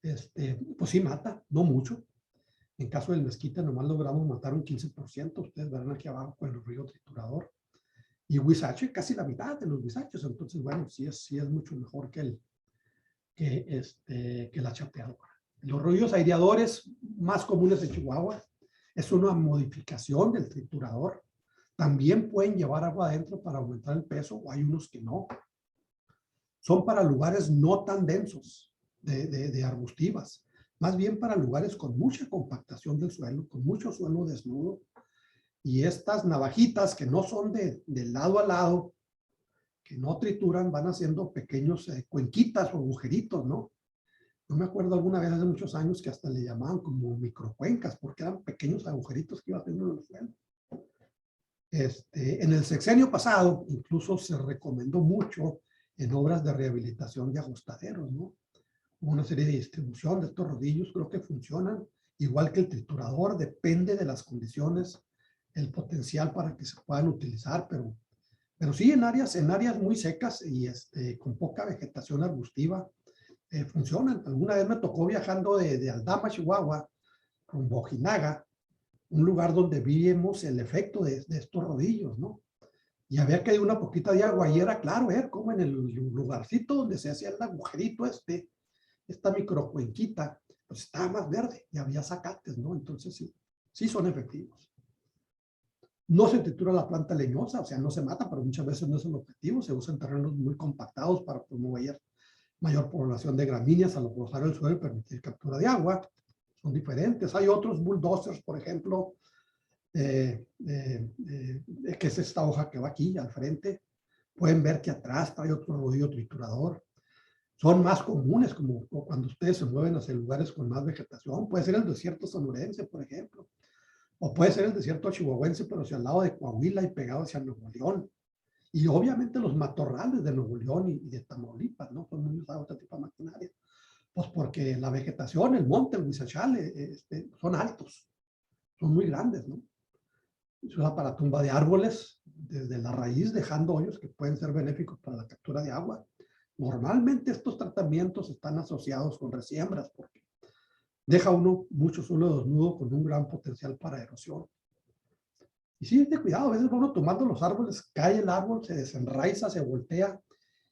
pues sí mata, no mucho. En caso del mezquite, nomás logramos matar un 15%. Ustedes verán aquí abajo con el ruido triturador. Y huizache, casi la mitad de los huizaches. Entonces, bueno, sí es mucho mejor que la chapeadora. Los rodillos aireadores más comunes en Chihuahua es una modificación del triturador. También pueden llevar agua adentro para aumentar el peso, o hay unos que no. Son para lugares no tan densos de arbustivas, más bien para lugares con mucha compactación del suelo, con mucho suelo desnudo. Y estas navajitas que no son de lado a lado, que no trituran, van haciendo pequeños cuenquitas o agujeritos, ¿no? Yo me acuerdo alguna vez hace muchos años que hasta le llamaban como microcuencas, porque eran pequeños agujeritos que iba haciendo en el suelo. En el sexenio pasado, incluso se recomendó mucho en obras de rehabilitación de ajustaderos, ¿no? Hubo una serie de distribución de estos rodillos, creo que funcionan igual que el triturador, depende de las condiciones, el potencial para que se puedan utilizar, pero sí en áreas muy secas y con poca vegetación arbustiva funcionan. Alguna vez me tocó viajando de Aldama, Chihuahua, con Ojinaga, un lugar donde vimos el efecto de estos rodillos, ¿no? Y había caído una poquita de agua y era claro ver cómo en el lugarcito donde se hacía el agujerito esta microcuenquita, pues estaba más verde y había zacates, ¿no? Entonces sí son efectivos. No se tritura la planta leñosa, o sea, no se mata, pero muchas veces no es el objetivo. Se usan terrenos muy compactados para promover mayor población de gramíneas al rozar el suelo y permitir captura de agua. Son diferentes. Hay otros bulldozers, por ejemplo, que es esta hoja que va aquí al frente. Pueden ver que atrás hay otro rodillo triturador. Son más comunes, como cuando ustedes se mueven hacia lugares con más vegetación. Puede ser el desierto sonorense, por ejemplo. O puede ser el desierto chihuahuense, pero hacia el lado de Coahuila y pegado hacia Nuevo León. Y obviamente los matorrales de Nuevo León y de Tamaulipas, ¿no? Son muy usados este tipo de maquinaria. Pues porque la vegetación, el monte, el huizachal, son altos, son muy grandes, ¿no? Se usa para tumba de árboles desde la raíz, dejando hoyos que pueden ser benéficos para la captura de agua. Normalmente estos tratamientos están asociados con resiembras porque deja uno mucho suelo desnudo con un gran potencial para erosión. Y sí, de cuidado, a veces uno tomando los árboles, cae el árbol, se desenraiza, se voltea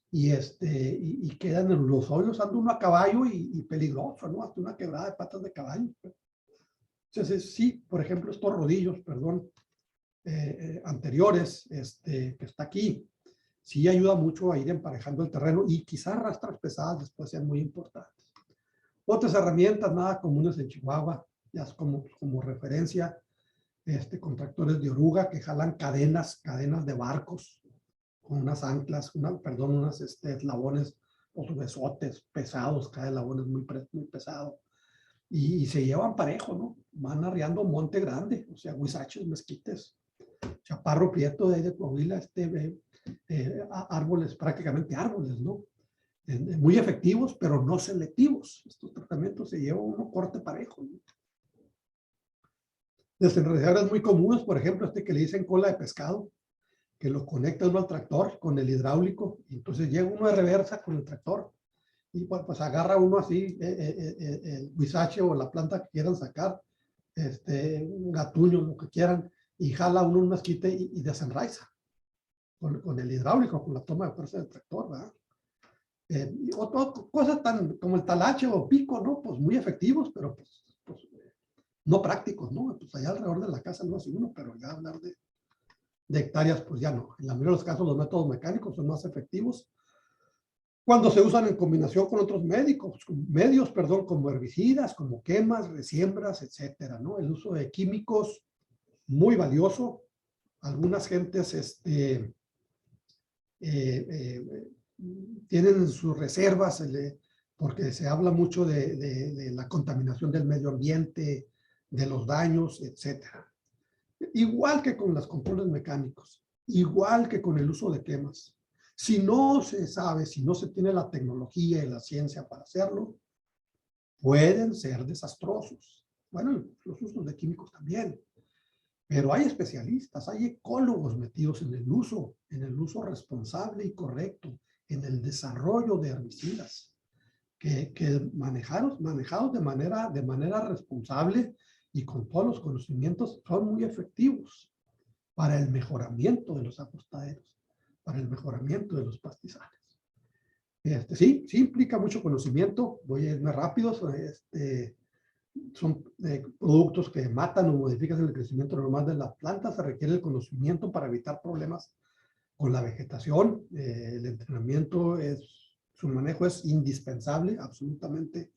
y quedan en los hoyos, anda uno a caballo y peligroso, ¿no? Hasta una quebrada de patas de caballo. Entonces, sí, por ejemplo, estos rodillos, perdón, anteriores, que está aquí, sí ayuda mucho a ir emparejando el terreno y quizás rastras pesadas después sean muy importantes. Otras herramientas nada comunes en Chihuahua, ya es como referencia, con tractores de oruga que jalan cadenas de barcos con unas anclas, unos eslabones o besotes pesados, cada eslabón es muy pesado. Y se llevan parejo, ¿no? Van arriando monte grande, o sea, huizaches, mezquites, chaparro prieto de Coahuila, árboles, prácticamente árboles, ¿no? Muy efectivos, pero no selectivos. Estos tratamientos se llevan uno corte parejo, ¿no? Desenredadores muy comunes, por ejemplo, que le dicen cola de pescado, que lo conecta uno al tractor con el hidráulico, y entonces llega uno de reversa con el tractor, y pues agarra uno así el huizache o la planta que quieran sacar, un gatuño, lo que quieran, y jala uno un mezquite y desenraiza con el hidráulico, con la toma de fuerza del tractor, ¿verdad? Cosas tan como el talache o pico, ¿no? Pues muy efectivos, pero pues no prácticos, ¿no? Pues allá alrededor de la casa no hace uno, pero ya hablar de hectáreas, pues ya no. En la mayoría de los casos los métodos mecánicos son más efectivos cuando se usan en combinación con otros medios, como herbicidas, como quemas, resiembras, etcétera, ¿no? El uso de químicos, muy valioso. Algunas gentes tienen sus reservas porque se habla mucho de la contaminación del medio ambiente, de los daños, etcétera. Igual que con los controles mecánicos, igual que con el uso de quemas. Si no se sabe, si no se tiene la tecnología y la ciencia para hacerlo, pueden ser desastrosos. Bueno, los usos de químicos también. Pero hay especialistas, hay ecólogos metidos en el uso responsable y correcto, en el desarrollo de herbicidas, que manejados de manera responsable y con todos los conocimientos son muy efectivos para el mejoramiento de los acostaderos, para el mejoramiento de los pastizales. Sí implica mucho conocimiento, voy a irme rápido, son productos que matan o modifican el crecimiento normal de las plantas, se requiere el conocimiento para evitar problemas con la vegetación, el entrenamiento, su manejo es indispensable, absolutamente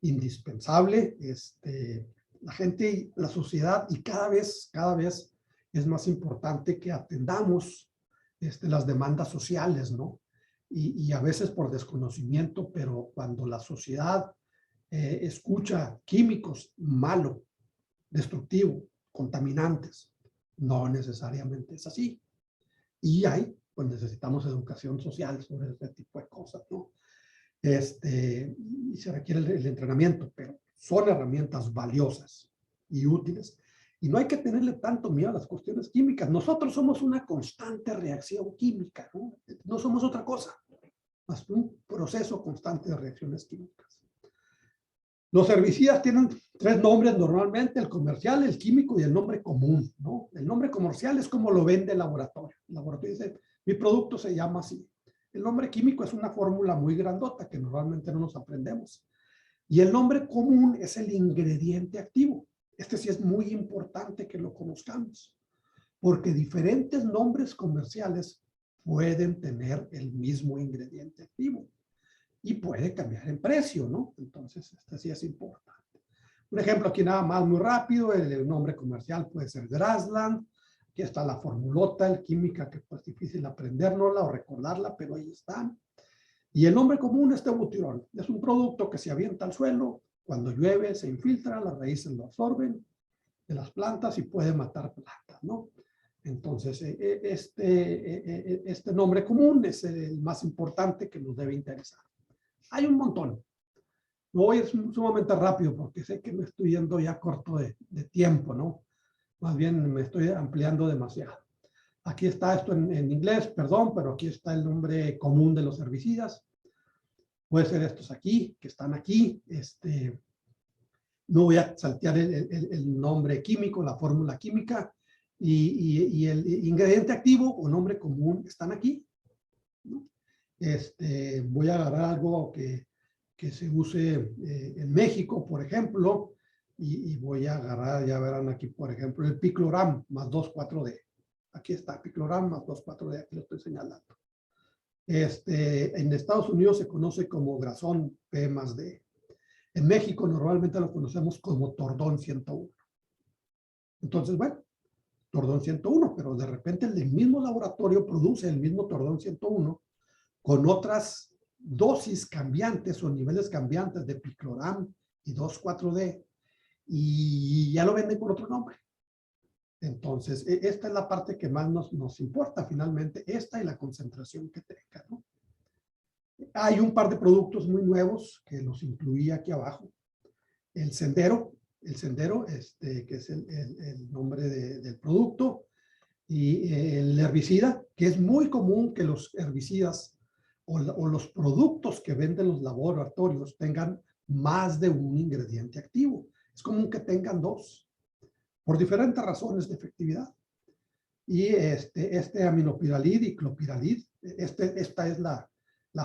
indispensable, la gente, la sociedad y cada vez es más importante que atendamos las demandas sociales, ¿no? Y a veces por desconocimiento, pero cuando la sociedad escucha químicos malo, destructivo, contaminantes, no necesariamente es así. Y pues necesitamos educación social sobre este tipo de cosas, ¿no? Y se requiere el entrenamiento, pero son herramientas valiosas y útiles. Y no hay que tenerle tanto miedo a las cuestiones químicas. Nosotros somos una constante reacción química, ¿no? No somos otra cosa, más un proceso constante de reacciones químicas. Los herbicidas tienen 3 nombres normalmente: el comercial, el químico y el nombre común, ¿no? El nombre comercial es como lo vende el laboratorio. El laboratorio dice, mi producto se llama así. El nombre químico es una fórmula muy grandota que normalmente no nos aprendemos. Y el nombre común es el ingrediente activo. Este sí es muy importante que lo conozcamos, porque diferentes nombres comerciales pueden tener el mismo ingrediente activo y puede cambiar en precio, ¿no? Entonces, este sí es importante. Un ejemplo aquí nada más muy rápido: el nombre comercial puede ser Grassland. Aquí está la formulota, el química, que pues difícil aprendérnosla o recordarla, pero ahí están. Y el nombre común es tebutirol. Es un producto que se avienta al suelo, cuando llueve se infiltra, las raíces lo absorben de las plantas y puede matar plantas, ¿no? Entonces, este nombre común es el más importante que nos debe interesar. Hay un montón. Voy sumamente rápido porque sé que me estoy yendo ya corto de tiempo, ¿no? Más bien me estoy ampliando demasiado. Aquí está esto en inglés, perdón, pero aquí está el nombre común de los herbicidas. Puede ser estos aquí, que están aquí. No voy a saltear el nombre químico, la fórmula química, y el ingrediente activo o nombre común están aquí, ¿no? Voy a agarrar algo que se use en México, por ejemplo, y voy a agarrar, ya verán aquí, por ejemplo, el picloram más 2,4-D. Aquí está, picloram más 2,4-D, aquí lo estoy señalando. En Estados Unidos se conoce como grasón P más D. En México normalmente lo conocemos como Tordón 101. Entonces, bueno, Tordón 101, pero de repente el mismo laboratorio produce el mismo Tordón 101 con otras dosis cambiantes o niveles cambiantes de picloram y 2,4-D, y ya lo venden con otro nombre. Entonces, esta es la parte que más nos importa finalmente, esta y la concentración que tenga, ¿no? Hay un par de productos muy nuevos que los incluí aquí abajo. El Sendero, que es el nombre del producto, y el herbicida, que es muy común que los herbicidas o los productos que venden los laboratorios tengan más de un ingrediente activo. Es común que tengan 2, por diferentes razones de efectividad. Y aminopiralid y clopiralid, esta es la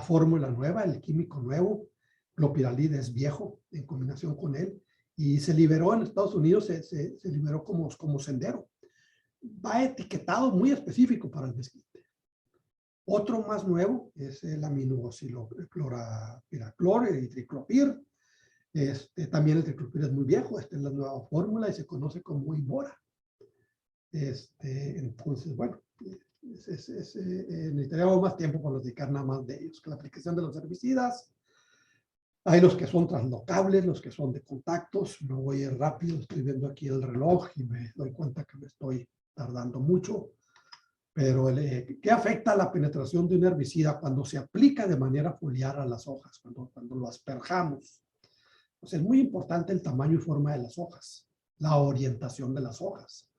fórmula nueva, el químico nuevo. Clopiralid es viejo en combinación con él, y se liberó en Estados Unidos, se liberó como Sendero. Va etiquetado muy específico para el mezquite. Otro más nuevo es el aminociloclorapiraclor, el triclopir. También el triclopir es muy viejo, esta es la nueva fórmula y se conoce como Ibora. Entonces, bueno, necesitaríamos más tiempo para dedicar nada más de ellos. Que la aplicación de los herbicidas, hay los que son translocables, los que son de contactos. No voy a ir rápido, estoy viendo aquí el reloj y me doy cuenta que me estoy tardando mucho. Pero, ¿qué afecta la penetración de un herbicida cuando se aplica de manera foliar a las hojas, cuando lo asperjamos? Pues es muy importante el tamaño y forma de las hojas, la orientación de las hojas.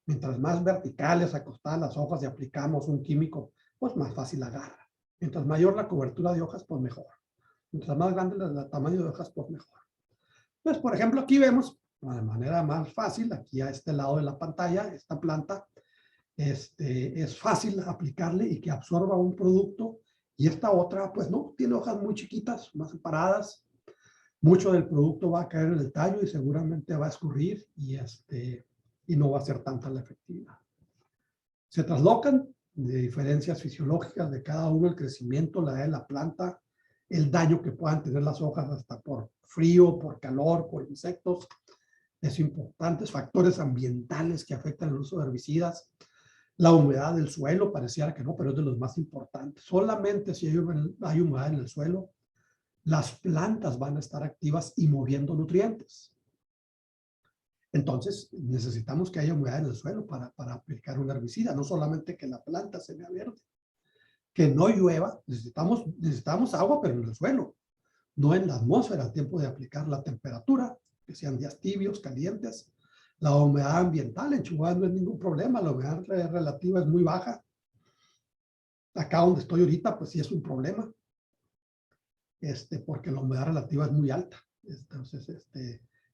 Mientras más verticales, acostadas las hojas y aplicamos un químico, pues más fácil agarra. Mientras mayor la cobertura de hojas, pues mejor. Mientras más grande el tamaño de hojas, pues mejor. Pues, por ejemplo, aquí vemos, de manera más fácil, aquí a este lado de la pantalla, esta planta, es fácil aplicarle y que absorba un producto, y esta otra, pues no, tiene hojas muy chiquitas, más separadas. Mucho del producto va a caer en el tallo y seguramente va a escurrir, y no va a ser tanta la efectividad. Se traslocan de diferencias fisiológicas de cada uno, el crecimiento, la edad de la planta, el daño que puedan tener las hojas hasta por frío, por calor, por insectos. Es importante, factores ambientales que afectan el uso de herbicidas. La humedad del suelo, pareciera que no, pero es de los más importantes. Solamente si hay humedad en el suelo, las plantas van a estar activas y moviendo nutrientes. Entonces, necesitamos que haya humedad en el suelo para aplicar un herbicida, no solamente que la planta se vea verde. Que no llueva, necesitamos agua, pero en el suelo, no en la atmósfera al tiempo de aplicar la temperatura, que sean días tibios, calientes. La humedad ambiental en Chihuahua no es ningún problema, la humedad relativa es muy baja. Acá donde estoy ahorita, pues sí es un problema, porque la humedad relativa es muy alta. Entonces,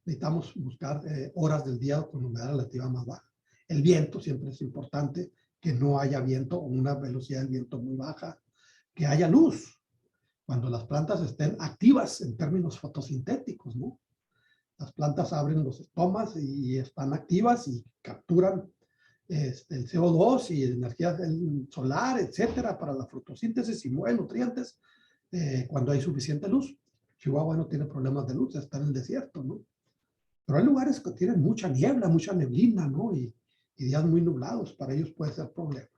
necesitamos buscar horas del día con humedad relativa más baja. El viento siempre es importante, que no haya viento o una velocidad del viento muy baja, que haya luz, cuando las plantas estén activas en términos fotosintéticos, ¿no? Las plantas abren los estomas y están activas y capturan el CO2 y energía solar, etcétera, para la fotosíntesis y mueven nutrientes cuando hay suficiente luz. Chihuahua no tiene problemas de luz, está en el desierto, ¿no? Pero hay lugares que tienen mucha niebla, mucha neblina, ¿no? Y días muy nublados, para ellos puede ser problema.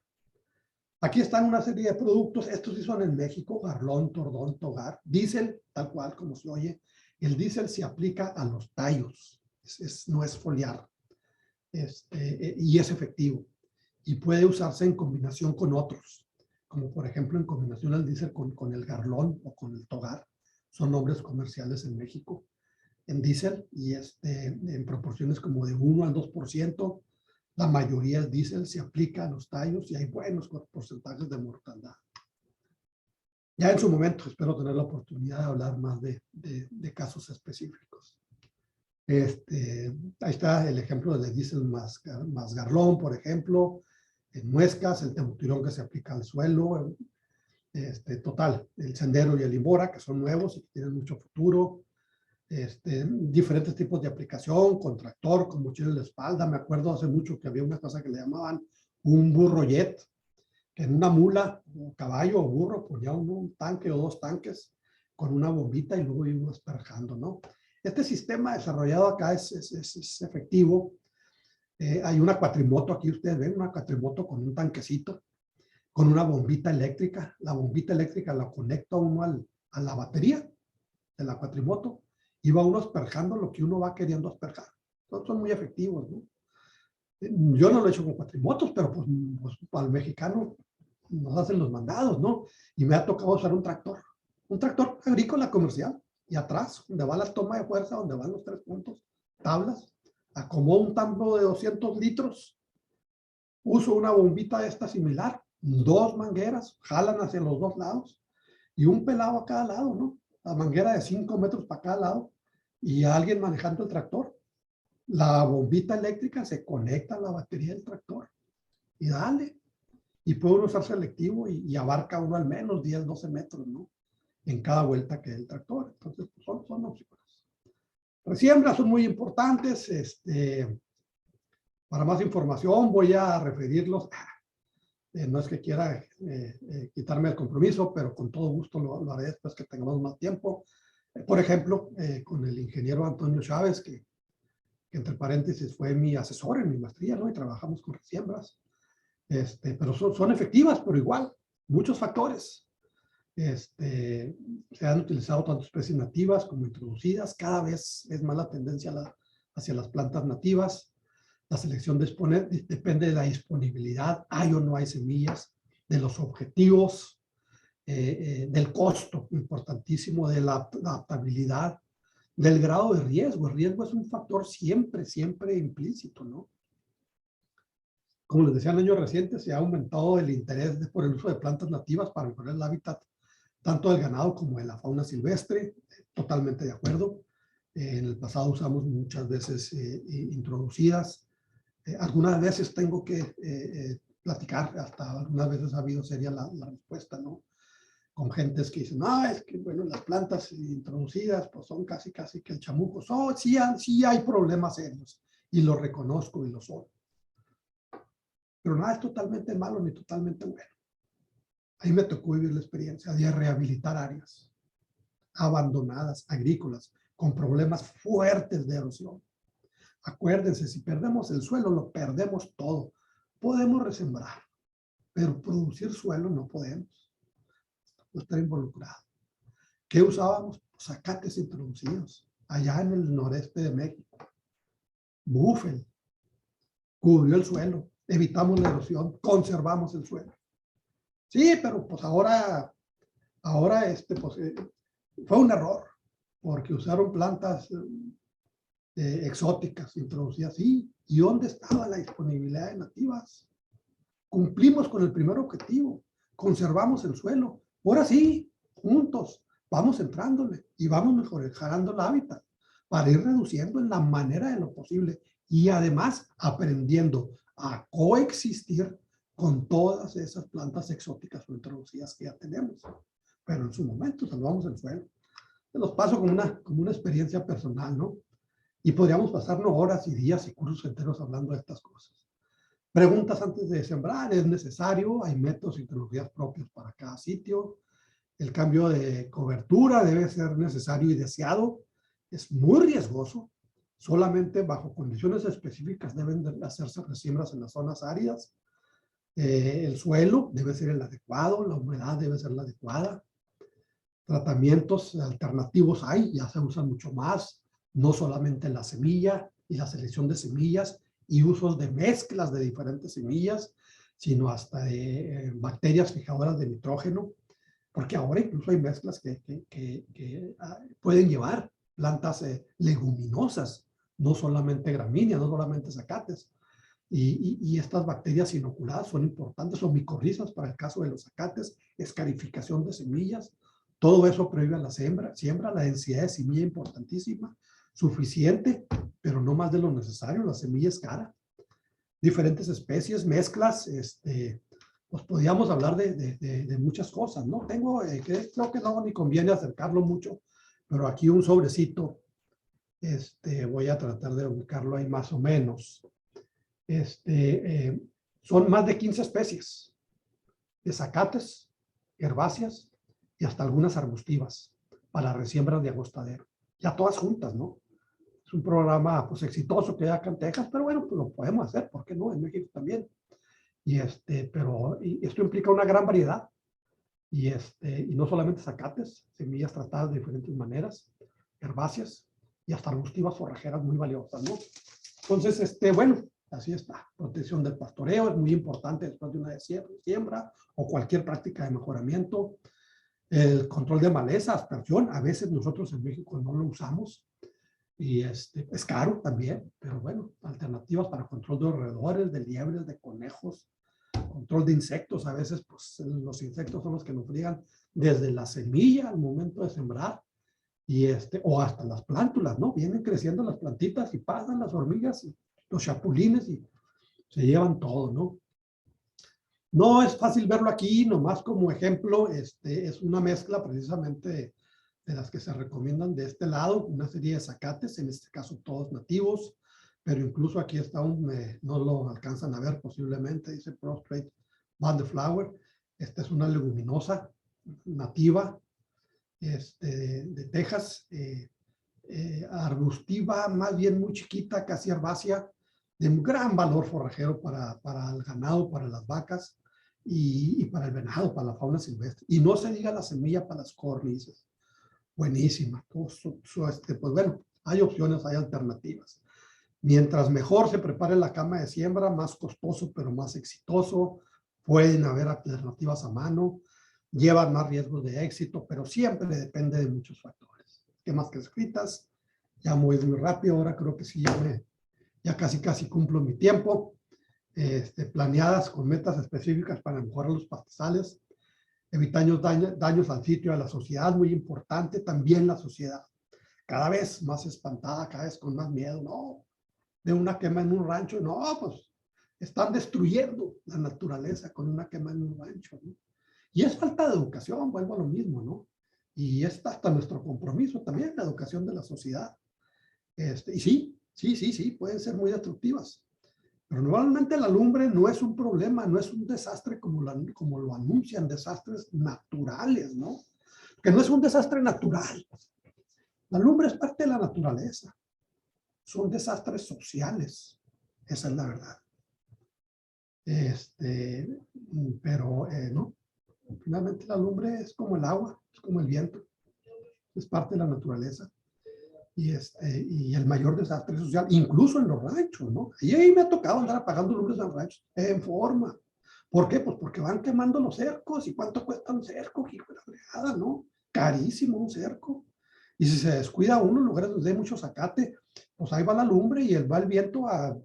Aquí están una serie de productos, estos sí son en México, Garlón, Tordón, Togar, diésel, tal cual como se oye. El diésel se aplica a los tallos, no es foliar, y es efectivo. Y puede usarse en combinación con otros, como por ejemplo en combinación el diésel con el Garlón o con el Togar. Son nombres comerciales en México, en diésel, y en proporciones como de 1 al 2%. La mayoría del diésel se aplica a los tallos y hay buenos porcentajes de mortandad. Ya en su momento espero tener la oportunidad de hablar más de casos específicos. Ahí está el ejemplo de diésel más Garlón, por ejemplo, en muescas, el tebutirón que se aplica al suelo, total, el Sendero y el Imbora, que son nuevos y que tienen mucho futuro. Diferentes tipos de aplicación, con tractor, con mochila en la espalda. Me acuerdo hace mucho que había una cosa que le llamaban un burro jet, que en una mula, o caballo o burro, ponía un tanque o 2 tanques con una bombita y luego iba asperjando, ¿no? Este sistema desarrollado acá es efectivo. Hay una cuatrimoto, aquí ustedes ven una cuatrimoto con un tanquecito, con una bombita eléctrica. La bombita eléctrica la conecta uno a la batería de la cuatrimoto y va uno asperjando lo que uno va queriendo asperjar. Entonces, son muy efectivos, ¿no? Yo no lo he hecho con cuatrimotos, pero pues al mexicano nos hacen los mandados, ¿no? Y me ha tocado usar un tractor agrícola comercial, y atrás, donde va la toma de fuerza, donde van los 3 puntos, tablas, acomodo un tambo de 200 litros, uso una bombita de esta similar, 2 mangueras, jalan hacia los 2 lados, y un pelado a cada lado, ¿no? La manguera de 5 metros para cada lado, y alguien manejando el tractor. La bombita eléctrica se conecta a la batería del tractor, y dale. Y puede uno usar selectivo y abarca uno al menos 10, 12 metros, ¿no? En cada vuelta que dé el tractor. Entonces, pues, son opciones. Resiembras son muy importantes. Para más información voy a referirlos. No es que quiera quitarme el compromiso, pero con todo gusto lo haré después que tengamos más tiempo. Por ejemplo, con el ingeniero Antonio Chávez, que entre paréntesis fue mi asesor en mi maestría, ¿no? Y trabajamos con resiembras. Pero son efectivas, pero igual, muchos factores. Se han utilizado tanto especies nativas como introducidas. Cada vez es más la tendencia hacia las plantas nativas. La selección depende de la disponibilidad, hay o no hay semillas, de los objetivos, del costo, importantísimo, de la adaptabilidad, del grado de riesgo. El riesgo es un factor siempre, siempre implícito, ¿no? Como les decía, en años recientes se ha aumentado el interés por el uso de plantas nativas para mejorar el hábitat tanto del ganado como de la fauna silvestre. Totalmente de acuerdo. En el pasado usamos muchas veces introducidas. Algunas veces tengo que platicar, hasta algunas veces ha habido seria la respuesta, ¿no? Con gentes que dicen, no, es que, bueno, las plantas introducidas pues son casi que el chamuco. Sí hay problemas serios, y lo reconozco y lo son. Pero nada es totalmente malo ni totalmente bueno. Ahí me tocó vivir la experiencia de rehabilitar áreas abandonadas, agrícolas, con problemas fuertes de erosión. Acuérdense, si perdemos el suelo, lo perdemos todo. Podemos resembrar, pero producir suelo no podemos. No estar involucrado. ¿Qué usábamos? Zacates introducidos, allá en el noreste de México. Búfel cubrió el suelo, evitamos la erosión, conservamos el suelo. Sí, pero pues ahora pues, fue un error, porque usaron plantas exóticas introducidas, sí. ¿Y dónde estaba la disponibilidad de nativas? Cumplimos con el primer objetivo, conservamos el suelo. Ahora sí, juntos, vamos entrándole y vamos mejorando el hábitat para ir reduciendo en la manera de lo posible y además aprendiendo a coexistir con todas esas plantas exóticas o introducidas que ya tenemos. Pero en su momento salvamos el suelo. Se los paso como una experiencia personal, ¿no? Y podríamos pasarnos horas y días y cursos enteros hablando de estas cosas. Preguntas antes de sembrar, ¿es necesario? Hay métodos y tecnologías propios para cada sitio. El cambio de cobertura debe ser necesario y deseado. Es muy riesgoso. Solamente bajo condiciones específicas deben de hacerse resiembras en las zonas áridas. El suelo debe ser el adecuado, la humedad debe ser la adecuada. Tratamientos alternativos hay, ya se usan mucho más, no solamente la semilla y la selección de semillas y usos de mezclas de diferentes semillas, sino hasta de bacterias fijadoras de nitrógeno, porque ahora incluso hay mezclas que pueden llevar plantas leguminosas, no solamente gramíneas, no solamente zacates. Y estas bacterias inoculadas son importantes, son micorrizas para el caso de los zacates, escarificación de semillas, todo eso previo a la siembra, la densidad de semilla importantísima, suficiente, pero no más de lo necesario, la semilla es cara. Diferentes especies, mezclas, pues podríamos hablar de muchas cosas, ¿no? Tengo, creo que no ni conviene acercarlo mucho, pero aquí un sobrecito, voy a tratar de ubicarlo ahí más o menos. Son más de 15 especies de zacates, herbáceas y hasta algunas arbustivas para resiembras de agostadero. Ya todas juntas, ¿no? Es un programa pues exitoso que hay acá en Texas, pero bueno, pues lo podemos hacer, ¿por qué no? En México también. Y pero esto implica una gran variedad. Y no solamente zacates, semillas tratadas de diferentes maneras, herbáceas y hasta arbustivas forrajeras muy valiosas, ¿no? Entonces, bueno, así está. Protección del pastoreo es muy importante después de una siembra o cualquier práctica de mejoramiento. El control de maleza, aspersión, a veces nosotros en México no lo usamos y es caro también, pero bueno, alternativas para control de roedores, de liebres, de conejos, control de insectos, a veces pues los insectos son los que nos friegan desde la semilla al momento de sembrar y o hasta las plántulas, ¿no? Vienen creciendo las plantitas y pasan las hormigas y los chapulines y se llevan todo, ¿no? No es fácil verlo aquí, nomás como ejemplo, es una mezcla precisamente de las que se recomiendan de este lado, una serie de zacates, en este caso todos nativos, pero incluso aquí está no lo alcanzan a ver posiblemente, dice Prostrate Bandflower. Esta es una leguminosa nativa de Texas, arbustiva, más bien muy chiquita, casi herbácea, de un gran valor forrajero para el ganado, para las vacas y para el venado, para la fauna silvestre. Y no se diga la semilla para las codornices. Buenísima. Pues bueno, hay opciones, hay alternativas. Mientras mejor se prepare la cama de siembra, más costoso, pero más exitoso. Pueden haber alternativas a mano, llevan más riesgos de éxito, pero siempre depende de muchos factores. Temas que escritas, ya muy rápido, ahora creo que sí, ya casi cumplo mi tiempo. Planeadas con metas específicas para mejorar los pastizales, evitar daños al sitio, a la sociedad, muy importante, también la sociedad, cada vez más espantada, cada vez con más miedo, no, de una quema en un rancho, no, pues están destruyendo la naturaleza con una quema en un rancho, ¿no? Y es falta de educación, vuelvo a lo mismo, ¿no? Y es hasta nuestro compromiso también, la educación de la sociedad. Y sí, pueden ser muy destructivas. Pero normalmente la lumbre no es un problema, no es un desastre como lo anuncian, desastres naturales, ¿no? Que no es un desastre natural. La lumbre es parte de la naturaleza. Son desastres sociales. Esa es la verdad. Pero no. Finalmente la lumbre es como el agua, es como el viento. Es parte de la naturaleza. Y el mayor desastre social, incluso en los ranchos, ¿no? Y ahí me ha tocado andar apagando lumbres en ranchos, en forma. ¿Por qué? Pues porque van quemando los cercos. ¿Y cuánto cuesta un cerco? Hijo de la fregada, ¿no? Carísimo un cerco. Y si se descuida uno, en lugares donde hay mucho zacate, pues ahí va la lumbre y va el viento a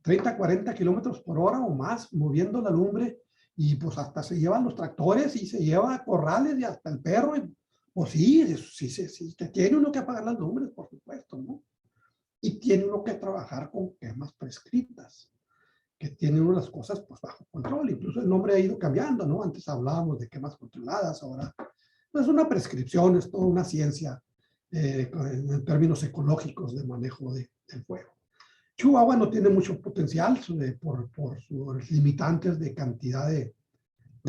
30, 40 kilómetros por hora o más, moviendo la lumbre, y pues hasta se llevan los tractores y se lleva corrales y hasta el perro. Pues sí, sí, que tiene uno que apagar las lumbres, por supuesto, ¿no? Y tiene uno que trabajar con quemas prescritas, que tiene uno las cosas pues bajo control. Incluso el nombre ha ido cambiando, ¿no? Antes hablábamos de quemas controladas, ahora no es una prescripción, es toda una ciencia en términos ecológicos de manejo del fuego. Chihuahua no tiene mucho potencial por sus limitantes de cantidad de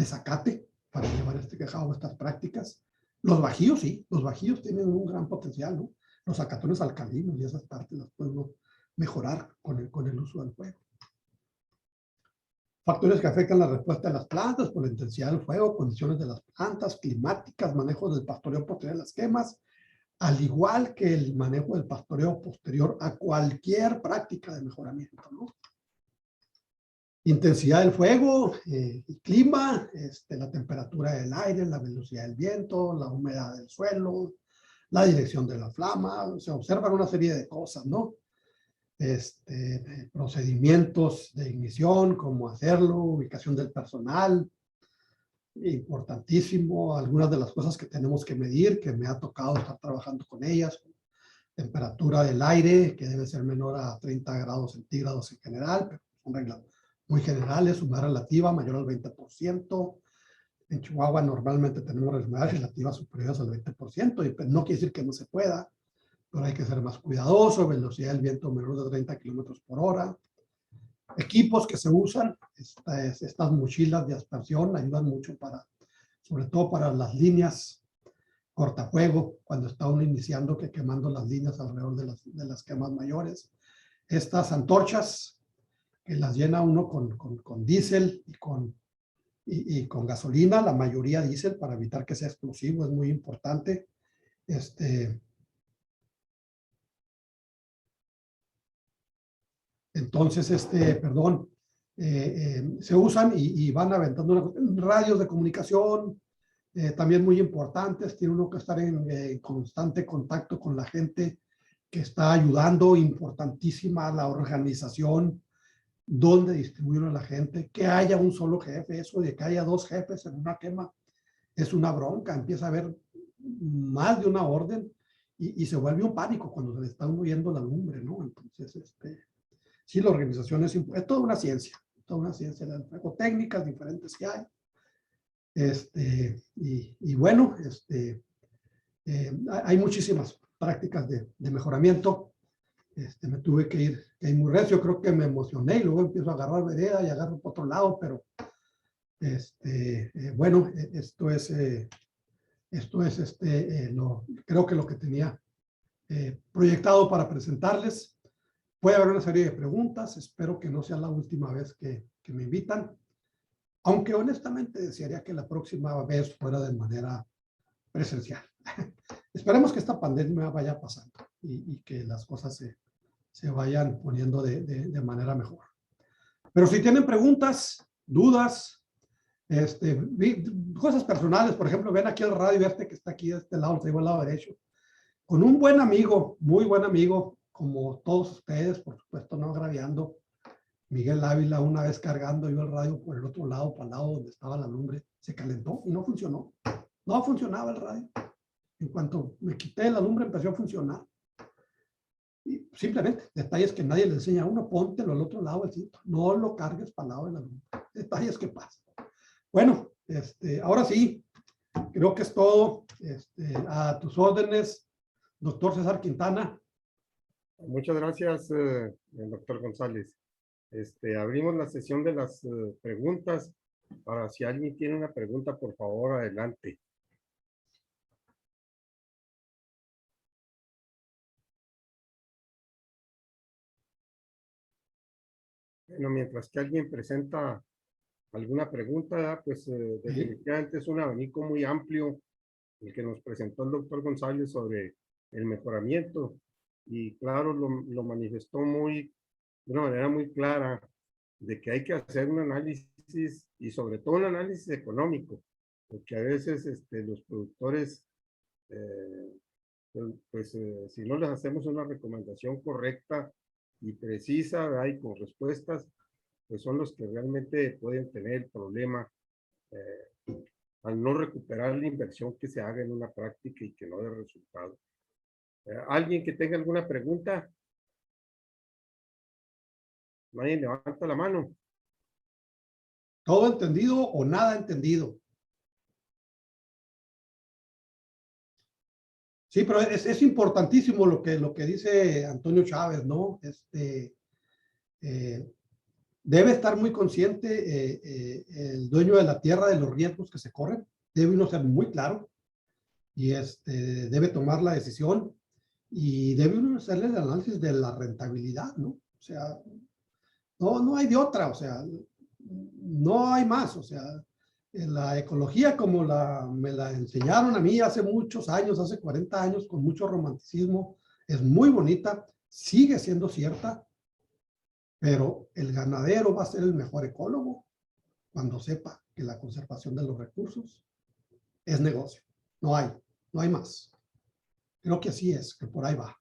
zacate para llevar este quejado, estas prácticas. Los bajíos, sí, los bajíos tienen un gran potencial, ¿no? Los zacatones alcalinos y esas partes las podemos mejorar con el uso del fuego. Factores que afectan la respuesta de las plantas por la intensidad del fuego, condiciones de las plantas, climáticas, manejo del pastoreo posterior a las quemas, al igual que el manejo del pastoreo posterior a cualquier práctica de mejoramiento, ¿no? Intensidad del fuego, clima, la temperatura del aire, la velocidad del viento, la humedad del suelo, la dirección de la flama. Se observan una serie de cosas, ¿no? Procedimientos de ignición, cómo hacerlo, ubicación del personal, importantísimo. Algunas de las cosas que tenemos que medir, que me ha tocado estar trabajando con ellas. Temperatura del aire, que debe ser menor a 30 grados centígrados en general, pero son reglas muy generales. Humedad relativa mayor al 20%. En Chihuahua normalmente tenemos humedades relativas superiores al 20%, y pues no quiere decir que no se pueda, pero hay que ser más cuidadoso. Velocidad del viento menor de 30 kilómetros por hora. Equipos que se usan, estas mochilas de aspersión ayudan mucho sobre todo para las líneas cortafuego, cuando está uno iniciando, que quemando las líneas alrededor de las quemas mayores. Estas antorchas, que las llena uno con diésel y con gasolina, la mayoría diésel, para evitar que sea explosivo, es muy importante. Entonces, perdón, se usan y van aventando radios de comunicación, también muy importantes. Tiene uno que estar en constante contacto con la gente que está ayudando. Importantísima la organización, dónde distribuyen a la gente, que haya un solo jefe. Eso de que haya dos jefes en una quema es una bronca. Empieza a haber más de una orden y se vuelve un pánico cuando se le está huyendo la lumbre, ¿no? Entonces, sí, la organización es toda una ciencia, del fuego, técnicas diferentes que hay. Y bueno, hay muchísimas prácticas de mejoramiento. Me tuve que ir muy recio, creo que me emocioné y luego empiezo a agarrar vereda y agarro por otro lado, pero bueno, creo que lo que tenía proyectado para presentarles. Puede haber una serie de preguntas, espero que no sea la última vez que me invitan, aunque honestamente desearía que la próxima vez fuera de manera presencial. Esperemos que esta pandemia vaya pasando y que las cosas se vayan poniendo de manera mejor. Pero si tienen preguntas, dudas, cosas personales, por ejemplo, ven aquí el radio que está aquí de este lado, traigo al lado derecho, con un buen amigo, muy buen amigo, como todos ustedes, por supuesto, no agraviando, Miguel Ávila, una vez cargando yo el radio por el otro lado, para el lado donde estaba la lumbre, se calentó y no funcionó. No funcionaba el radio. En cuanto me quité la lumbre, empezó a funcionar. Y simplemente, detalles que nadie le enseña a uno, póntelo al otro lado del cinto. No lo cargues para el lado de la lumbre. Detalles que pasan. Bueno, ahora sí, creo que es todo. A tus órdenes, doctor César Quintana. Muchas gracias, doctor González. Abrimos la sesión de las preguntas. Para si alguien tiene una pregunta, por favor, adelante. Bueno, mientras que alguien presenta alguna pregunta, pues definitivamente es un abanico muy amplio el que nos presentó el doctor González sobre el mejoramiento. Y claro, lo manifestó de una manera muy clara, de que hay que hacer un análisis y sobre todo un análisis económico, porque a veces los productores pues si no les hacemos una recomendación correcta y precisa, ¿verdad? Y con respuestas, pues son los que realmente pueden tener el problema al no recuperar la inversión que se haga en una práctica y que no dé resultado. ¿Alguien que tenga alguna pregunta? Nadie levanta la mano. ¿Todo entendido o nada entendido? Sí, pero es importantísimo lo que dice Antonio Chávez, ¿no? Debe estar muy consciente el dueño de la tierra de los riesgos que se corren. Debe uno ser muy claro y debe tomar la decisión y debe uno hacerle el análisis de la rentabilidad, ¿no? O sea, no hay de otra, o sea, no hay más, o sea, en la ecología como me la enseñaron a mí hace muchos años, hace 40 años, con mucho romanticismo, es muy bonita, sigue siendo cierta, pero el ganadero va a ser el mejor ecólogo cuando sepa que la conservación de los recursos es negocio. No hay más. Creo que así es, que por ahí va.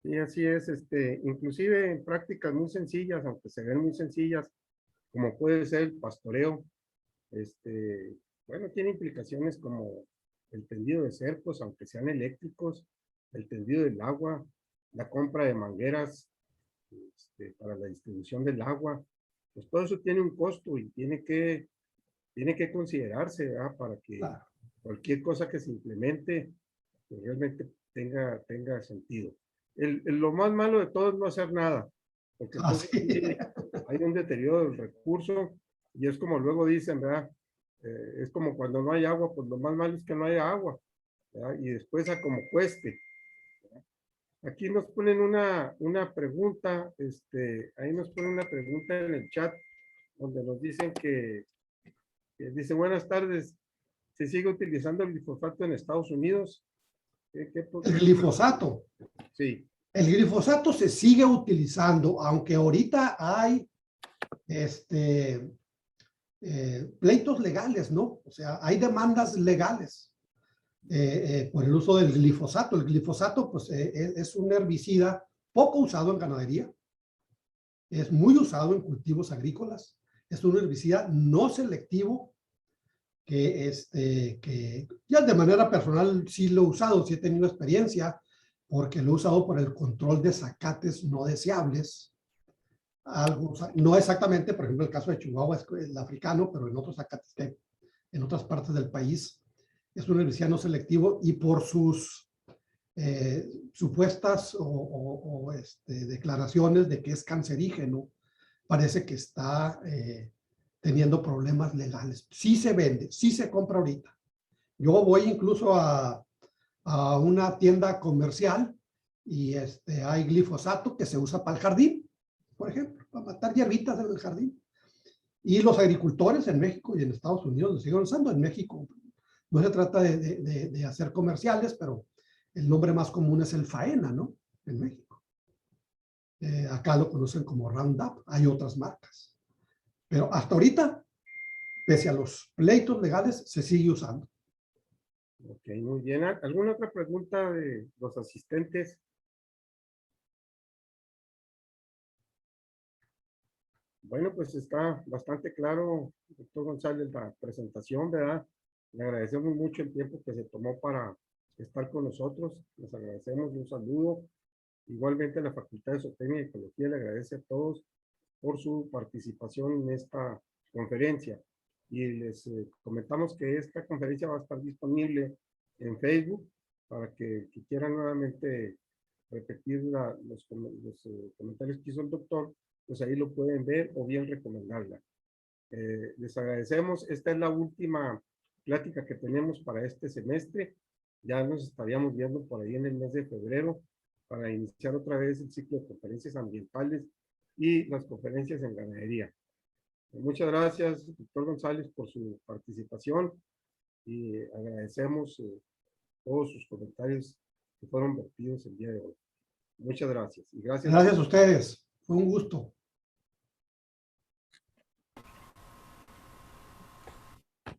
Sí, así es, inclusive en prácticas muy sencillas, aunque se ven muy sencillas, como puede ser el pastoreo, bueno, tiene implicaciones como el tendido de cercos, aunque sean eléctricos, el tendido del agua, la compra de mangueras para la distribución del agua, pues todo eso tiene un costo y tiene que considerarse, ¿verdad? Para que cualquier cosa que se implemente pues realmente tenga sentido. Lo más malo de todo es no hacer nada, porque entonces hay un deterioro del recurso y es como luego dicen, ¿verdad? Es como cuando no hay agua, pues lo más malo es que no haya agua, ¿verdad? Y después a como cueste. Aquí nos ponen una pregunta, ahí nos ponen una pregunta en el chat, donde nos dicen que dice, buenas tardes, ¿se sigue utilizando el glifosato en Estados Unidos? El glifosato. Sí. El glifosato se sigue utilizando, aunque ahorita hay pleitos legales, ¿no? O sea, hay demandas legales por el uso del glifosato. El glifosato, pues, es un herbicida poco usado en ganadería, es muy usado en cultivos agrícolas, es un herbicida no selectivo que ya de manera personal sí lo he usado, sí he tenido experiencia, porque lo he usado por el control de zacates no deseables. Algo, no exactamente, por ejemplo, el caso de Chihuahua es el africano, pero en otros zacates que hay en otras partes del país es un herbicida no selectivo y por sus supuestas declaraciones de que es cancerígeno, parece que está teniendo problemas legales. Sí se vende, sí se compra ahorita. Yo voy incluso a una tienda comercial y hay glifosato que se usa para el jardín, por ejemplo, para matar hierbitas en el jardín. Y los agricultores en México y en Estados Unidos lo siguen usando. En México no se trata de hacer comerciales, pero el nombre más común es el faena, ¿no? En México. Acá lo conocen como Roundup. Hay otras marcas. Pero hasta ahorita, pese a los pleitos legales, se sigue usando. Ok, muy bien. ¿Alguna otra pregunta de los asistentes? Bueno, pues está bastante claro, doctor González, la presentación, ¿verdad? Le agradecemos mucho el tiempo que se tomó para estar con nosotros. Les agradecemos un saludo. Igualmente la Facultad de Zootecnia y Ecología le agradece a todos por su participación en esta conferencia. Y les comentamos que esta conferencia va a estar disponible en Facebook para que quieran nuevamente repetir los comentarios que hizo el doctor, pues ahí lo pueden ver o bien recomendarla. Les agradecemos. Esta es la última plática que tenemos para este semestre. Ya nos estaríamos viendo por ahí en el mes de febrero para iniciar otra vez el ciclo de conferencias ambientales y las conferencias en ganadería. Muchas gracias, doctor González, por su participación y agradecemos todos sus comentarios que fueron vertidos el día de hoy. Muchas gracias. Y gracias a ustedes. Fue un gusto.